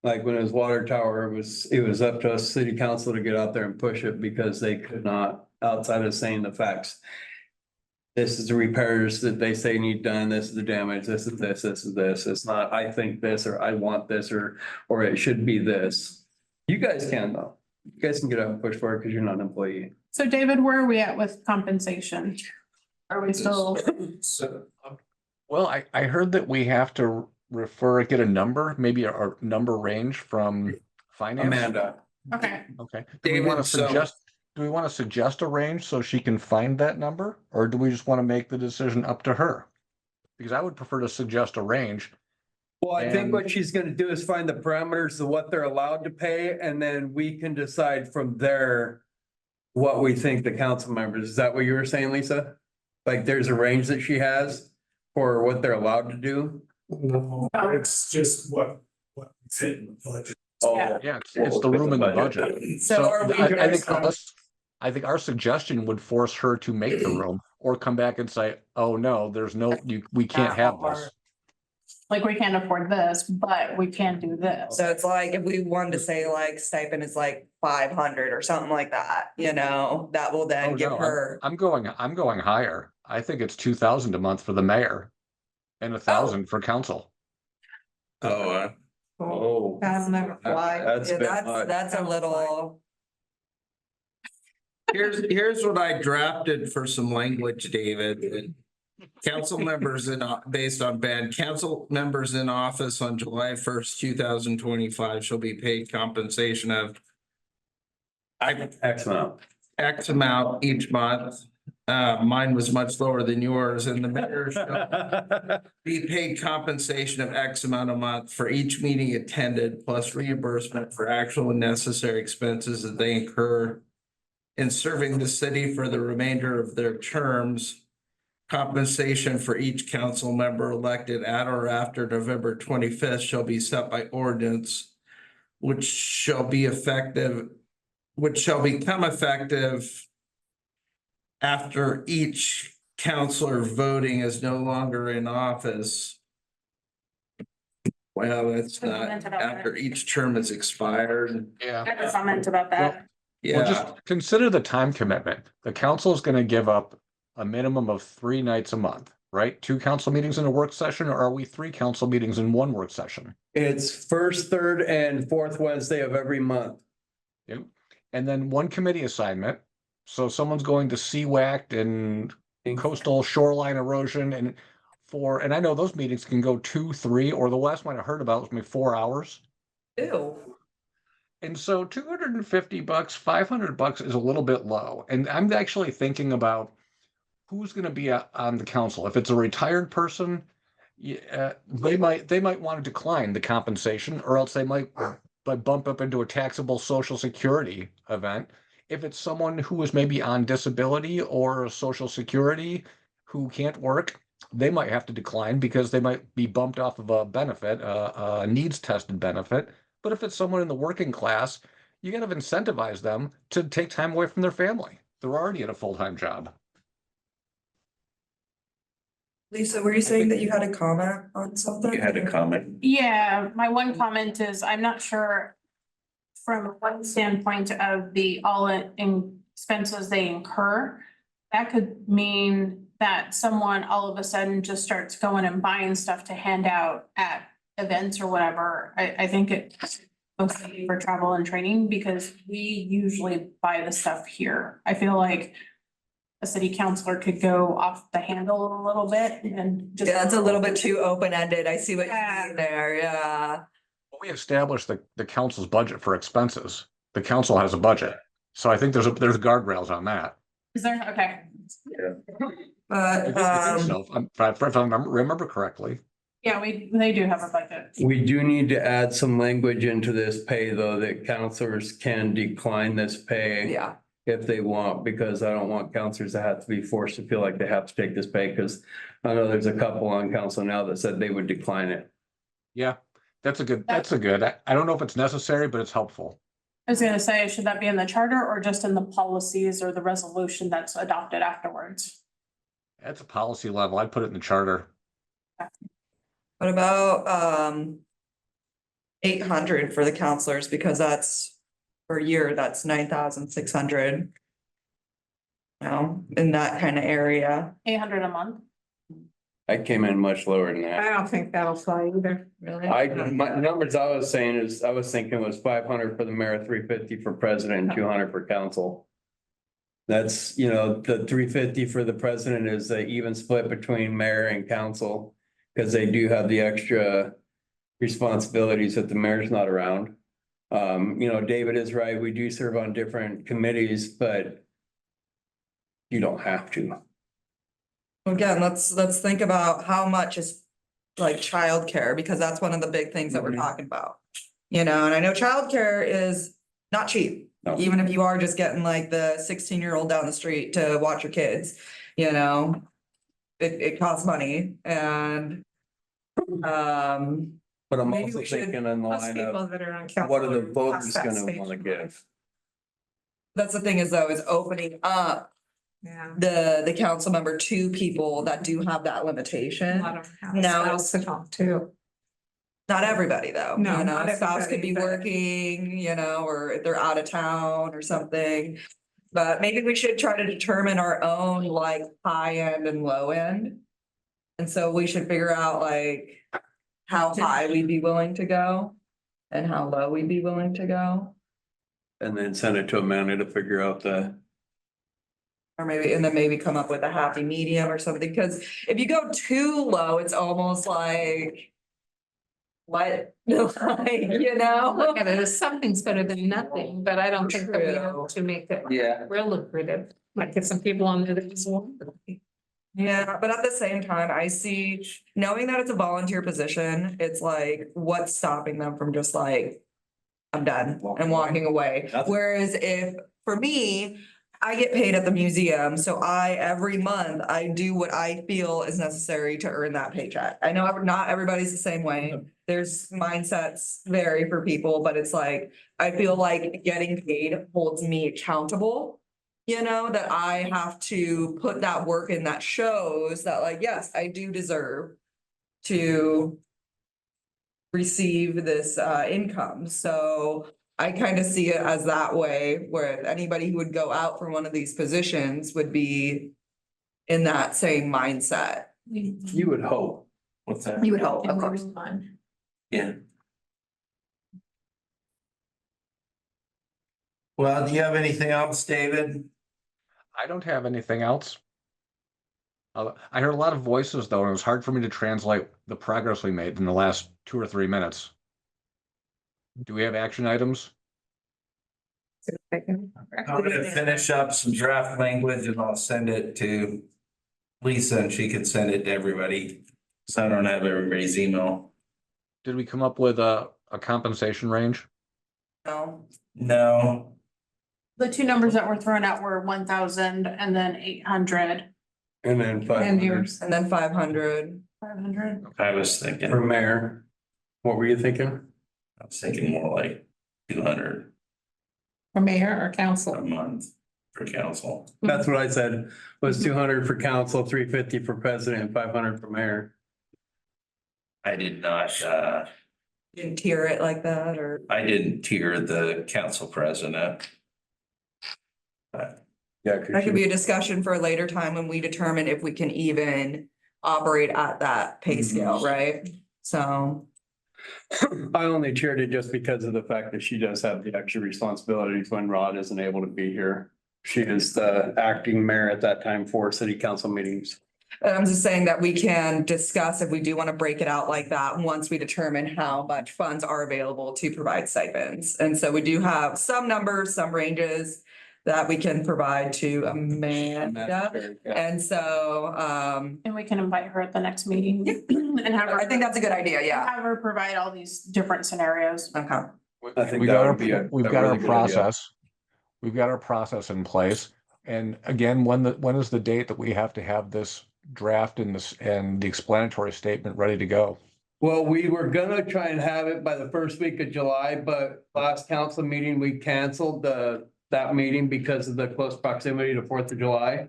Like when it was water tower, it was up to us, city council to get out there and push it because they could not, outside of saying the facts. This is the repairs that they say need done, this is the damage, this is this, this is this. It's not, I think this, or I want this, or it should be this. You guys can though. You guys can get up and push for it because you're not an employee. So David, where are we at with compensation? Are we still, So, Well, I heard that we have to get a number, maybe a number range from finance. Amanda, okay, Okay. Do we want David, to so- suggest a range so she can find that number? Or do we just want to make the decision up to her? Because I would prefer to suggest a range. well, I think And- what she's gonna do is find the parameters of what they're allowed to pay, and then we can decide from there. What we think the council members, is that what you were saying, Lisa? Like there's a range that she has for what they're allowed to do? No, it's just what fit in the budget. Yeah. Yeah, it's the room in the budget. So are we I think our suggestion would force her to make the room or come back and say, oh, no, we can't have this. like, we can't afford this, but we can do this. So it's like, if we wanted to say like stipend is like 500 or something like that, that will Oh, then give no, her. I'm going higher. I think it's 2,000 a month for the mayor and 1,000 for council. Oh, oh. That's That's a bit much. That's a little, Here's what I drafted for some language, David. Council members based on band, council members in office on July 1st, 2025 shall be paid compensation of X amount. X amount each month. Mine was much lower than yours, and the mayor shall be paid compensation of X amount a month for each meeting attended, plus reimbursement for actual and necessary expenses that they incur in serving the city for the remainder of their terms. Compensation for each council member elected at or after November 25th shall be set by ordinance, which shall become effective after each counselor voting is no longer in office. Well, that's not after each term is expired. Yeah. I have a comment about that. Well, Yeah, just consider the time commitment. The council is going to give up a minimum of 3 nights a month, right? 2 council meetings in a work session, or are we 3 council meetings in 1 work session? It's first, third, and fourth Wednesday of every month. Yep. And then 1 committee assignment. So someone's going to CWACT and coastal shoreline erosion and I know those meetings can go 2, 3, or the last one I heard about was maybe 4 hours. ew. And so $250, $500 is a little bit low. And I'm actually thinking about who's going to be on the council. If it's a retired person, they might want to decline the compensation, or else they might bump up into a taxable Social Security event. If it's someone who is maybe on disability or Social Security who can't work, they might have to decline because they might be bumped off of a benefit, a needs tested benefit. But if it's someone in the working class, you got to incentivize them to take time away from their family. They're already in a full-time job. Lisa, were you saying that you had a comment on something? you had a comment. Yeah, my one comment is, I'm not sure from one standpoint of the all-in expenses they incur, that could mean that someone all of a sudden just starts going and buying stuff to hand out at events or whatever. I think it's mostly for travel and training, because we usually buy the stuff here. I feel like a city councilor could go off the handle a little bit and just. Yeah, it's a little bit too open-ended. I see what you Yeah. mean there, yeah. We established the council's budget for expenses. The council has a budget. So I think there's guardrails on that. Is there? Okay. But, I think so, if I remember correctly. Yeah, they do have a budget. We do need to add some language into this pay, though, that counselors can decline this pay. yeah, If they want, because I don't want counselors to have to be forced to feel like they have to take this pay, because I know there's a couple on council now that said they would decline it. Yeah, that's a good. I don't know if it's necessary, but it's helpful. I was gonna say, should that be in the charter or just in the policies or the resolution that's adopted afterwards? That's a policy level. I'd put it in the charter. what about, 800 for the counselors, because that's per year, that's 9,600. In that kind of area, 800 a month? I came in much lower than that. don't think that'll fly either. really. My numbers I was saying is, I was thinking was 500 for the mayor, 350 for president, and 200 for council. That's, the 350 for the president is an even split between mayor and council, because they do have the extra responsibilities that the mayor's not around. David is right, we do serve on different committees, but you don't have to. Again, let's think about how much is like childcare, because that's one of the big things that we're Mhm. talking about. And I know childcare is not cheap, No. even if you are just getting like the 16-year-old down the street to watch your kids, it costs money and, But I'm Maybe also we should- thinking in the line of, that are on what are the voters gonna wanna give? that's the thing is though, is opening up Yeah. the council member to people that do have that A limitation. lot of them have Now spouse at home too. Not everybody though, No, you know, not spouse could be everybody, but- working, you know, or if they're out of town or something. But maybe we should try to determine our own like high end and low end. And so we should figure out like how high we'd be willing to go and how low we'd be willing to go. And then send it to Amanda to figure out the, Or maybe, and then maybe come up with a happy medium or something, because if you go too low, it's almost like. What, like, you know? Look at it as something's better than nothing, but I don't think that we True. have to make it Yeah. real lucrative. Like get some people on there that just want. Yeah, but at the same time, I see, knowing that it's a volunteer position, it's like, what's stopping them from just like. I'm done and walking away. Nothing. Whereas if, for me, I get paid at the museum, so every month, I do what I feel is necessary to earn that paycheck. I know not everybody's the same way. There's mindsets vary for people, but it's like, I feel like getting paid holds me accountable. You know, that I have to put that work in that shows that like, yes, I do deserve to receive this income. So I kind of see it as that way, where anybody who would go out for one of these positions would be in that same mindset. you would hope. What's that? You would hope, of And we course. move on. Yeah. Well, do you have anything else, David? I don't have anything else. I heard a lot of voices though, and it was hard for me to translate the progress we made in the last 2 or 3 minutes. Do we have action items? I'm gonna finish up some draft language and I'll send it to Lisa and she can send it to everybody. So I don't have everybody's email. Did we come up with a compensation range? No, No, The two numbers that were thrown out were 1,000 and then 800, And then And 500 yours. and then 500. 500. I was thinking, for mayor. What were you thinking? I was thinking more like 200 For mayor or a council. month for council. That's what I said, was 200 for council, 350 for president, and 500 for mayor. I did not, Didn't tier it like that, or I didn't tier the council president. Yeah. that could be a discussion for a later time when we determine if we can even operate at that pay scale, right? So, I only cheered it just because of the fact that she does have the extra responsibilities when Rod isn't able to be here. She is the acting mayor at that time for city council meetings. I'm just saying that we can discuss if we do want to break it out like that, once we determine how much funds are available to provide stipends. And so we do have some numbers, some ranges that we can provide to Amanda. And so, And we can invite her at the next meeting and have her. I think that's a good idea, yeah. Have her provide all these different scenarios. Okay. I think We that got would be a we've got our really good idea. process. We've got our process in place. And again, when is the date that we have to have this draft and the explanatory statement ready to go? Well, we were gonna try and have it by the first week of July, but last council meeting, we canceled that meeting because of the close proximity to 4th of July.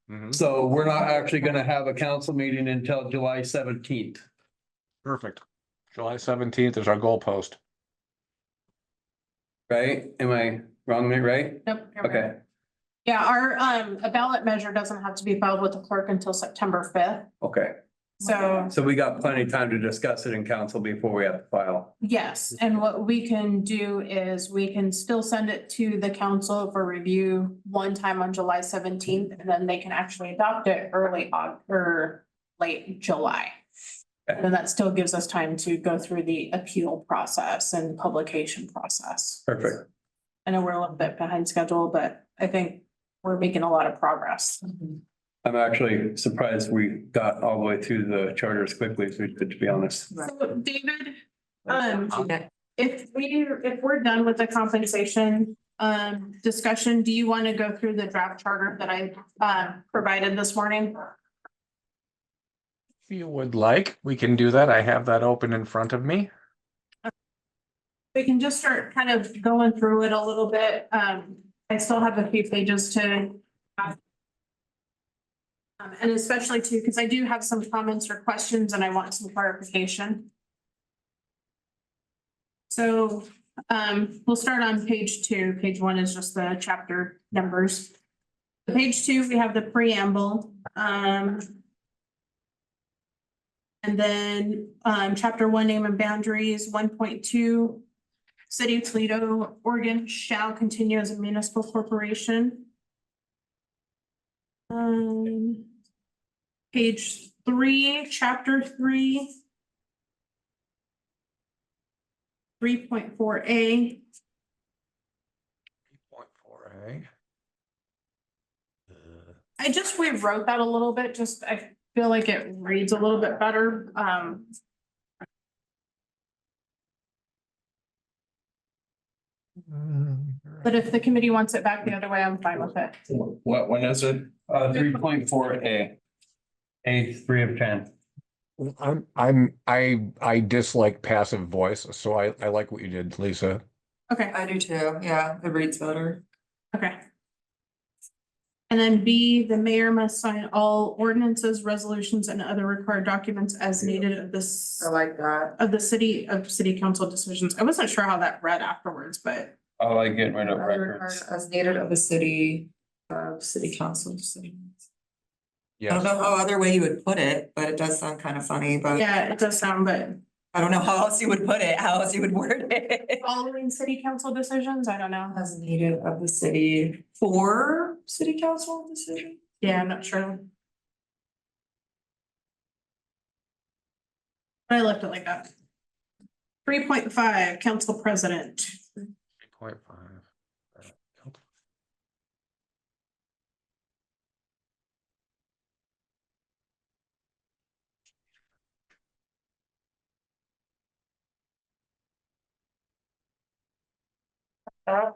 Mhm. So we're not actually gonna have a council meeting until July 17th. Perfect. July 17th is our goalpost. Right? Am I wrong there, right? Nope. you're right. Okay, Yeah, a ballot measure doesn't have to be filed with the clerk until September 5th. okay. So So we got plenty of time to discuss it in council before we have to file. yes, and what we can do is we can still send it to the council for review one time on July 17th, and then they can actually adopt it early or late July. And then that still gives us time to go through the appeal process and publication process. Perfect. I know we're a little bit behind schedule, but I think we're making a lot of progress. I'm actually surprised we got all the way through the charter as quickly as we did, to be honest. So David, if we're done with the compensation discussion, do you want to go through the draft charter that I provided this morning? If you would like, we can do that. I have that open in front of me. We can just start kind of going through it a little bit. I still have a few pages to And especially too, because I do have some comments or questions and I want some clarification. So, we'll start on page 2. Page 1 is just the chapter numbers. Page 2, we have the preamble, and then, chapter 1, name and boundaries, 1.2. City of Toledo, Oregon shall continue as a municipal corporation. Page 3, chapter 3. 3.4A. 3.4A. I just rewrote that a little bit, just I feel like it reads a little bit better. But if the committee wants it back the other way, I'm fine with it. When is it? 3.4A. A 3 of 10. I dislike passive voice, so I like what you did, Lisa. Okay, I do too, yeah, it reads better. okay. And then B, the mayor must sign all ordinances, resolutions, and other required documents as needed of this, I like that. of the city council decisions. I wasn't sure how that read afterwards, but I like getting rid of Other records. required As needed of the city council decisions. I don't Yes, know how other way you would put it, but it does sound kind of funny, but yeah, it does sound, but I don't know how else you would put it, how else you would word it. following city council decisions, I don't know. As needed of the city for city council decision. Yeah, I'm not sure. I left it like that. 3.5, council president. 3.5. And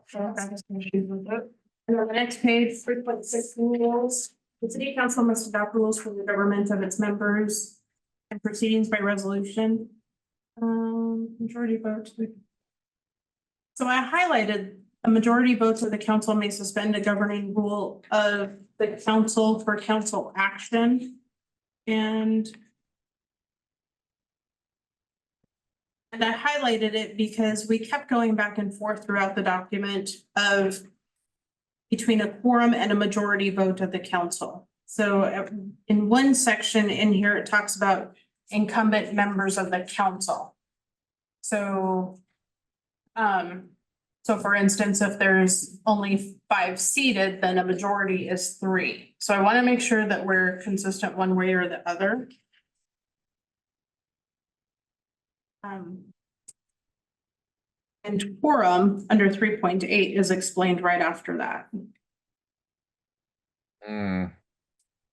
on the next page, 3.6 rules. The city council must adopt rules for the government of its members and proceedings by resolution. Majority vote. So I highlighted a majority votes of the council may suspend a governing rule of the council for council action. And I highlighted it because we kept going back and forth throughout the document of between a quorum and a majority vote of the council. So in one section in here, it talks about incumbent members of the council. So, so for instance, if there's only 5 seated, then a majority is 3. So I want to make sure that we're consistent one way or the other. And quorum under 3.8 is explained right after that,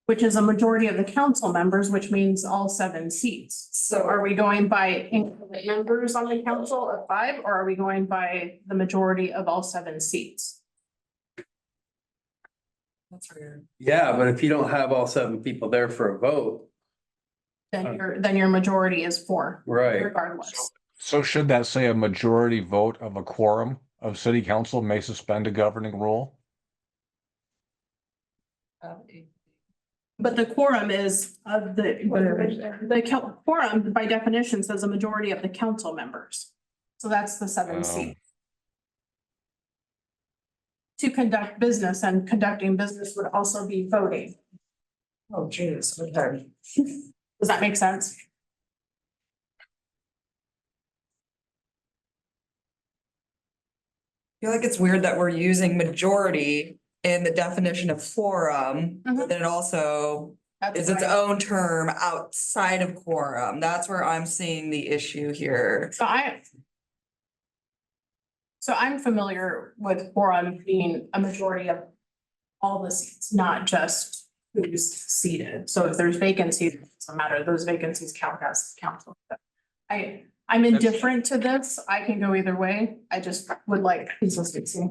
which is a majority of the council members, which means all 7 seats. So are we going by incumbent members on the council of 5, or are we going by the majority of all 7 seats? That's weird. Yeah, but if you don't have all 7 people there for a vote, Then your majority is 4, right? regardless. So should that say a majority vote of a quorum of city council may suspend a governing rule? But the quorum is of the quorum by definition says a majority of the council members. So that's the 7 Oh. seats. To conduct business, and conducting business would also be voting. Oh, geez, okay. Does that make sense? I feel like it's weird that we're using majority in the definition of quorum, but then it also is its own term outside of quorum. That's where I'm seeing the issue here. So I'm familiar with quorum being a majority of all the seats, not just who's seated. So if there's vacancies, it doesn't matter, those vacancies count as council. I'm indifferent to this. I can go either way. I just would like consistency.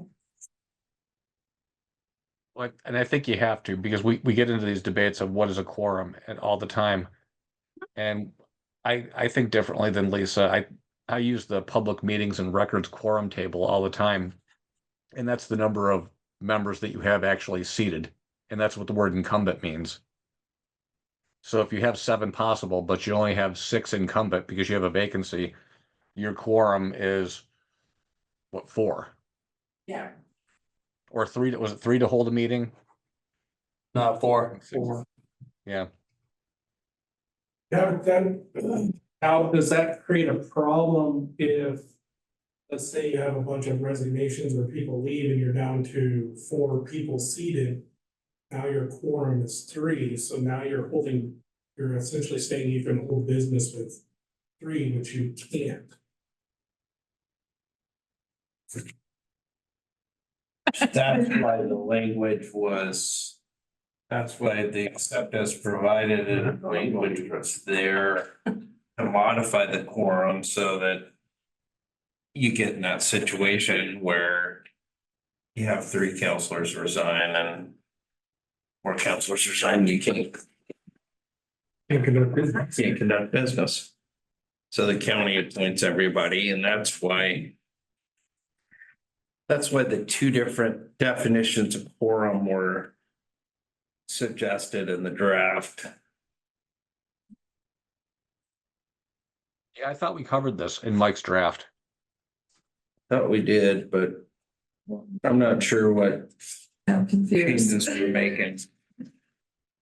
Like, and I think you have to, because we get into these debates of what is a quorum and all the time. And I think differently than Lisa. I use the public meetings and records quorum table all the time. And that's the number of members that you have actually seated. And that's what the word incumbent means. So if you have 7 possible, but you only have 6 incumbent because you have a vacancy, your quorum is what, 4? Yeah. Or 3, was it 3 to hold a meeting? Not four. Yeah, Yeah, then, how does that create a problem if, let's say you have a bunch of resignations where people leave and you're down to 4 people seated? Now your quorum is 3, so now you're essentially saying you can hold business with 3, which you can't. That's why the language was, that's why the except as provided in language was there to modify the quorum so that you get in that situation where you have 3 counselors resign and 4 counselors resign, you can't conduct business. So the county appoints everybody, and that's why the 2 different definitions of quorum were suggested in the draft. yeah, I thought we covered this in Mike's draft. Thought we did, but I'm not sure what I'm confused. changes we're making.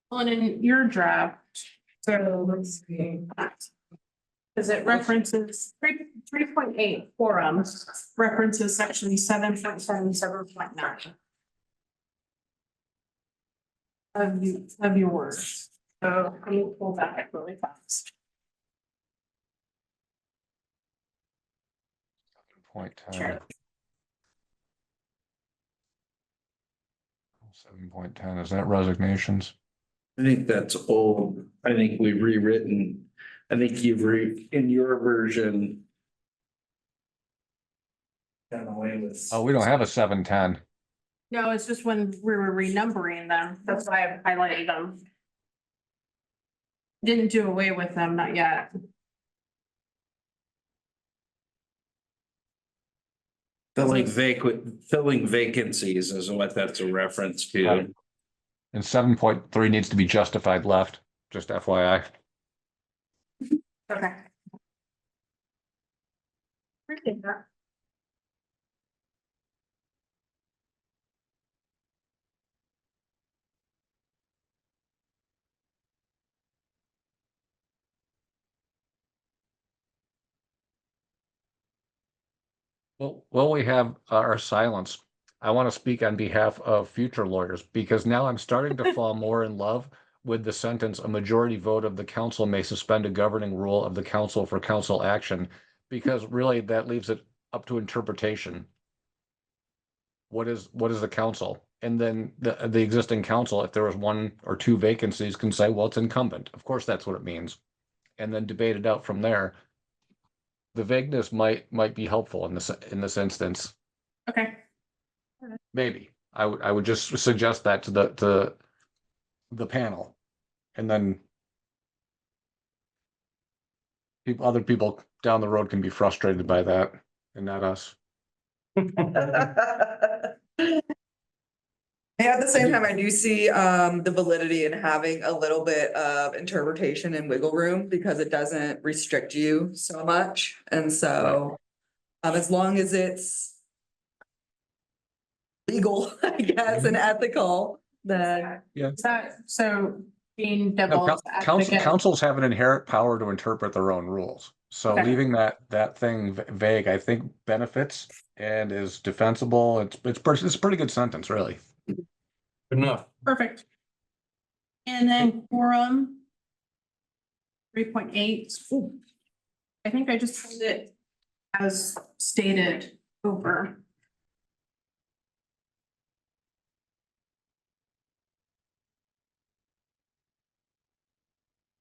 Well, and in your draft, so let's see. Cause it references 3.8 forums, references section 7.7, 7.9. Of yours, so let me pull that really fast. 7.10. Sure. 7.10, is that resignations? I think that's old. I think we've rewritten, I think in your version. Done away with. Oh, we don't have a 7.10. No, it's just when we were renumbering them, that's why I highlighted them. Didn't do away with them, not yet. Filling vacancies is what that's a reference to. And 7.3 needs to be justified left, just FYI. Okay. Appreciate that. Well, we have our silence. I want to speak on behalf of future lawyers because now I'm starting to fall more in love with the sentence, a majority vote of the council may suspend a governing rule of the council for council action, because really that leaves it up to interpretation. What is the council? And then the existing council, if there was 1 or 2 vacancies, can say, well, it's incumbent. Of course, that's what it means. And then debate it out from there. The vagueness might be helpful in this instance. Okay. Maybe. I would just suggest that to the panel. And then other people down the road can be frustrated by that and not us. Yeah, at the same time, I do see the validity in having a little bit of interpretation and wiggle room because it doesn't restrict you so much. And so as long as it's legal, I guess, and ethical, then So being No, devil's advocate. councils have an inherent power to interpret their own rules. So Okay. leaving that thing vague, I think benefits and is defensible. It's a pretty good sentence, really. Enough. Perfect. And then quorum. 3.8. I think I just put it as stated over.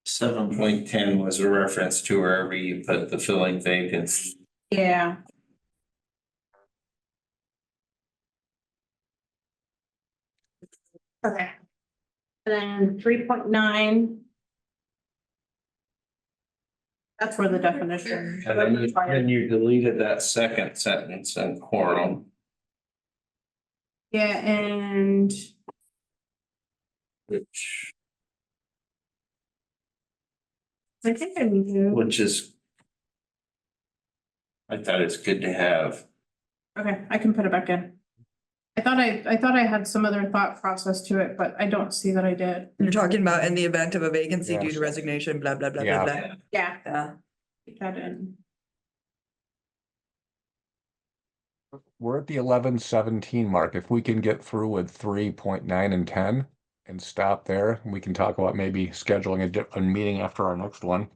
.10 was a reference to wherever you put the filling vacancy. Yeah. Okay. And then 3.9. That's where the definition. And then you deleted that second sentence in quorum. Yeah, and Which I think I do. which is. I thought it's good to have. Okay, I can put it back in. I thought I had some other thought process to it, but I don't see that I did. You're talking about in the event of a vacancy due Yes. to resignation, blah, blah, blah, Yeah. blah, blah. Yeah. Yeah. Put that in. We're at the 11:17 mark. If we can get through with 3.9 and 10 and stop there, we can talk about maybe scheduling a meeting after our next one.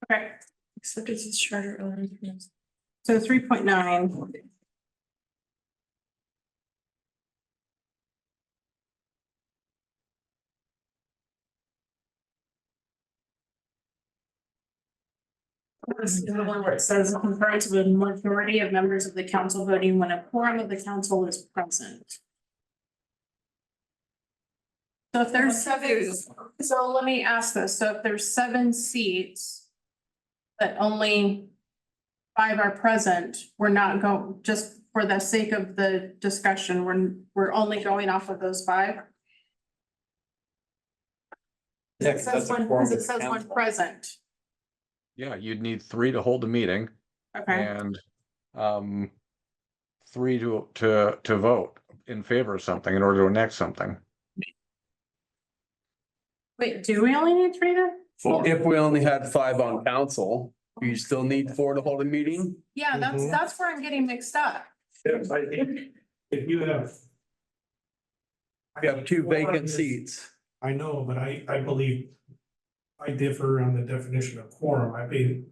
Okay, So does this charter? so 3.9. This is the one where it says a concurrence of a majority of members of the council voting when a quorum of the council is present. So if there's seven, so let me ask this, so if there's 7 seats. But only 5 are present, we're not going, just for the sake of the discussion, we're only going off of those 5? Yeah, It says one, because it says one present, Yeah, you'd need 3 to hold the meeting okay, and 3 to vote in favor of something in order to enact something. wait, do we only need 3 then? If we only had 5 on council, do you still need 4 to hold a meeting? Yeah, that's where I'm getting mixed up. Yes, I think if you have. We have 2 vacant seats. I know, but I believe. I differ on the definition of quorum.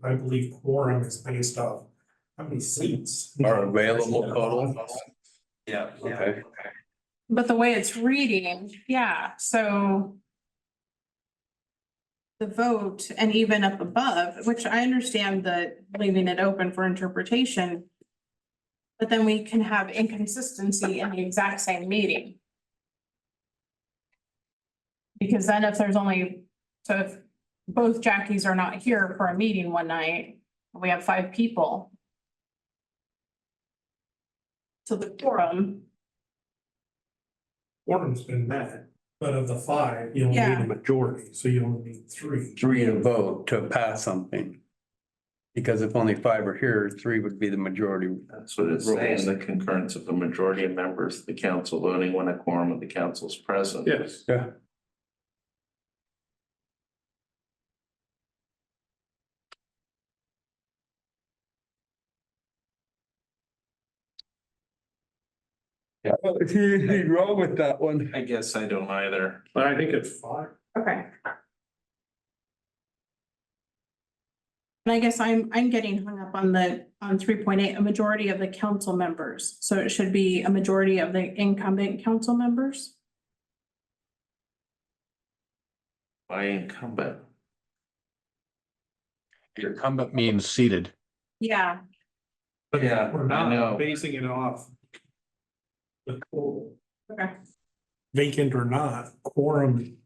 I believe quorum is based off how many seats. Are available total? Yeah. Okay. But the way it's reading, yeah, so. The vote and even up above, which I understand that leaving it open for interpretation. But then we can have inconsistency in the exact same meeting. Because then if there's only, so if both Jackies are not here for a meeting one night, we have 5 people. So the quorum, Quorum's been met, but of the 5, you only need Yeah. a majority, so you only need 3. 3 to vote to pass something. Because if only 5 are here, 3 would be the majority. That's what it's saying, the concurrence of the majority of members of the council voting when a quorum of the council is present. Yes. Yeah. Yeah, anything wrong with that one? I guess I don't either. But I think it's 5. okay. And I guess I'm getting hung up on on 3.8, a majority of the council members, so it should be a majority of the incumbent council members. By incumbent. Incumbent means seated. Yeah, Yeah, We're I know. not basing it off. The total. okay, Vacant or not, quorum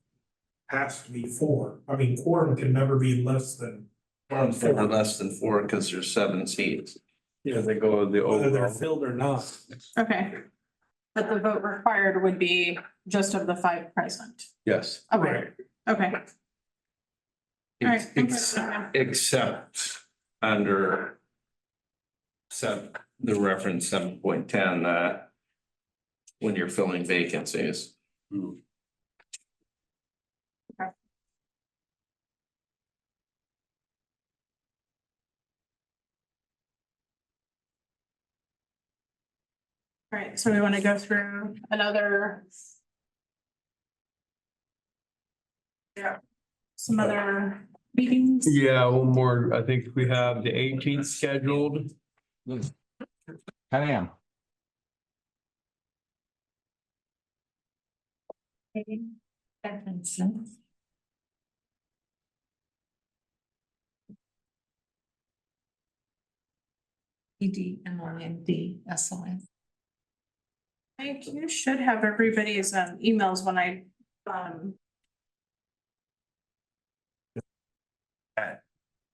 has to be 4. I mean, quorum can never be less than. Quorum's never less than 4 because there's 7 seats. Yeah, they go the Whether they're overall. filled or not. okay. But the vote required would be just of the 5 present. Yes. Okay, okay. All right, I'm good with that. Except under. The reference 7.10 that. When you're filling vacancies. Hmm. All right, so we want to go through another. Yeah, some other meetings. Yeah, one more. I think we have the 18th scheduled. 10 a.m. EDMINDSON. I think you should have everybody's emails when I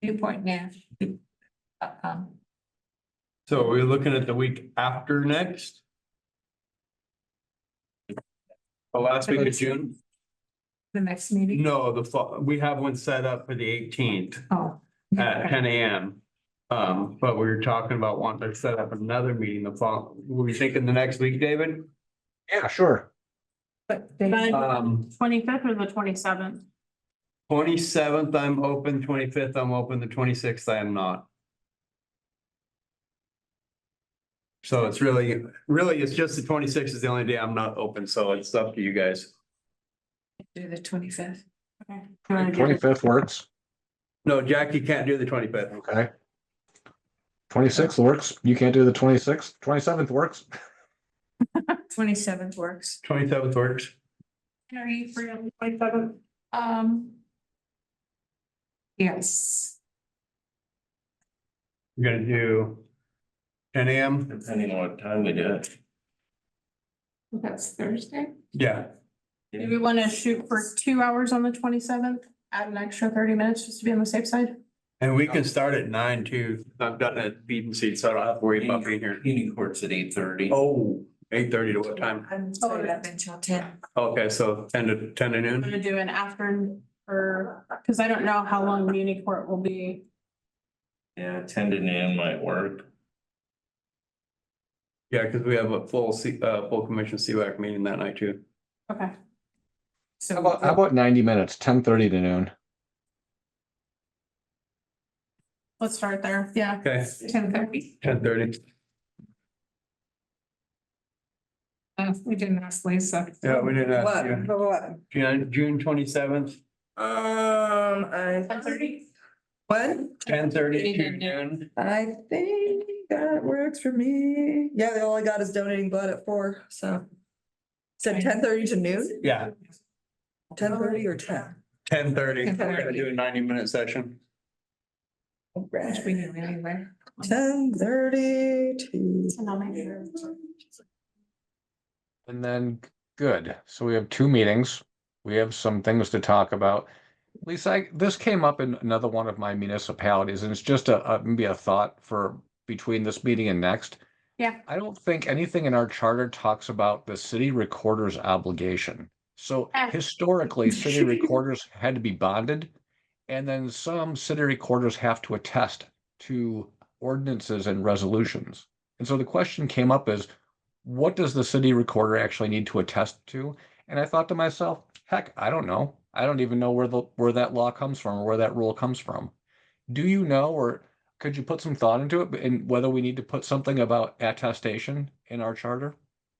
Viewpoint now. So we're looking at the week after next. The last week of June. The next meeting? No, we have one set up for the 18th Oh. at 10 a.m. But we were talking about wanting to set up another meeting the fall. Were we thinking the next week, David? Yeah, sure. But they, 25th or the 27th? 27th, I'm open, 25th, I'm open, the 26th, I am not. So it's really, it's just the 26th is the only day I'm not open, so it's up to you guys. do the 25th. Okay. You wanna do it? 25th works. No, Jackie can't do the 25th. Okay. 26th works. You can't do the 26th. 27th works. 27th works. 27th works. Are you free on the 27th? Yes. You're gonna do 10 a.m.? Depending on what time we do it. That's Thursday. Yeah, Do we want to shoot for 2 hours on the 27th? Add an extra 30 minutes just to be on the safe side? and we can start at 9 too. I've gotten a feeding seat, so I don't have to worry about being here. Meeting court's at 8:30. Oh, 8:30 to what time? I'm tied up until 10. Okay, so 10 to I'm noon? gonna do an after or, because I don't know how long Muni Court will be. Yeah, 10 to noon might work. Yeah, because we have a full commission CWAC meeting that night too. Okay. So How about 90 minutes, 10:30 to noon? Let's start there. Yeah. Okay, 10:30. 10:30. We didn't ask Lisa. Yeah, we didn't What? ask you. What? June 27th, I. 10:30? What? 10:30 to noon. I think that works for me. Yeah, all I got is donating blood at 4, so. Said 10:30 to noon, Yeah, 10:30 or 10? 10:30. We're 10:30. gonna do a 90-minute session. Which we knew anyway. 10:30 to. And I'll make sure. And then, good. So we have 2 meetings. We have some things to talk about. Lisa, this came up in another one of my municipalities, and it's just maybe a thought for between this meeting and next. Yeah. I don't think anything in our charter talks about the city recorder's obligation. So historically, city recorders had to be bonded, and then some city recorders have to attest to ordinances and resolutions. And so the question came up is, what does the city recorder actually need to attest to? And I thought to myself, heck, I don't know. I don't even know where that law comes from or where that rule comes from. Do you know, or could you put some thought into it and whether we need to put something about attestation in our charter?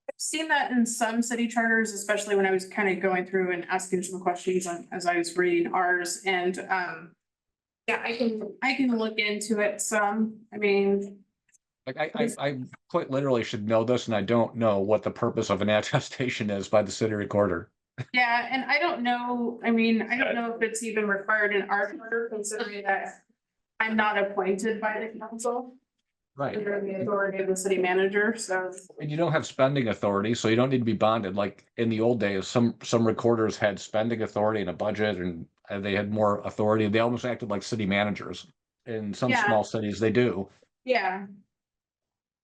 I've seen that in some city charters, especially when I was kind of going through and asking some questions as I was reading ours and, yeah, I can look into it some. I mean, Like I quite literally should know this, and I don't know what the purpose of an attestation is by the city recorder. yeah, and I don't know, I mean, I don't know if it's even required in our charter considering that I'm not appointed by the council. Right. Under the authority of the city manager, so. And you don't have spending authority, so you don't need to be bonded. Like in the old days, some recorders had spending authority and a budget, and they had more authority. They almost acted like city managers. In some Yeah. small cities, they do. Yeah.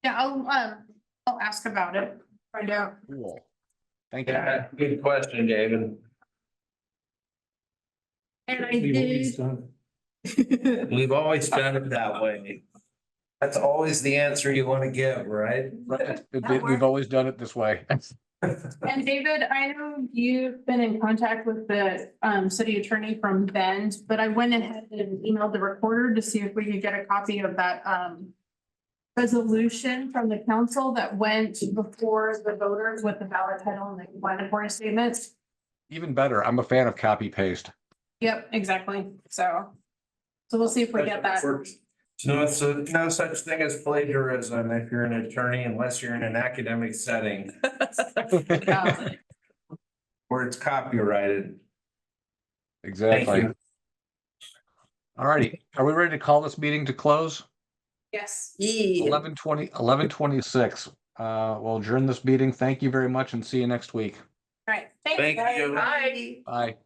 Yeah, I'll ask about it, find out. Cool. Thank you. Yeah, good question, David. And I We've did. always done it. We've always done it that way. That's always the answer you want to give, right? We've always done it this way. And David, I know you've been in contact with the city attorney from Bend, but I went ahead and emailed the recorder to see if we could get a copy of that resolution from the council that went before the voters with the ballot title and the explanatory statements. Even better, I'm a fan of copy paste. Yep, exactly. So we'll see if we get that. No, so no such thing as plagiarism if you're an attorney, unless you're in an academic setting where it's copyrighted. Exactly. you. All righty. Are we ready to call this meeting to close? Yes. Yeah. 11:26. We'll adjourn this meeting. Thank you very much and see you next week. All right. Thanks, Thank guys. you. Bye. Bye.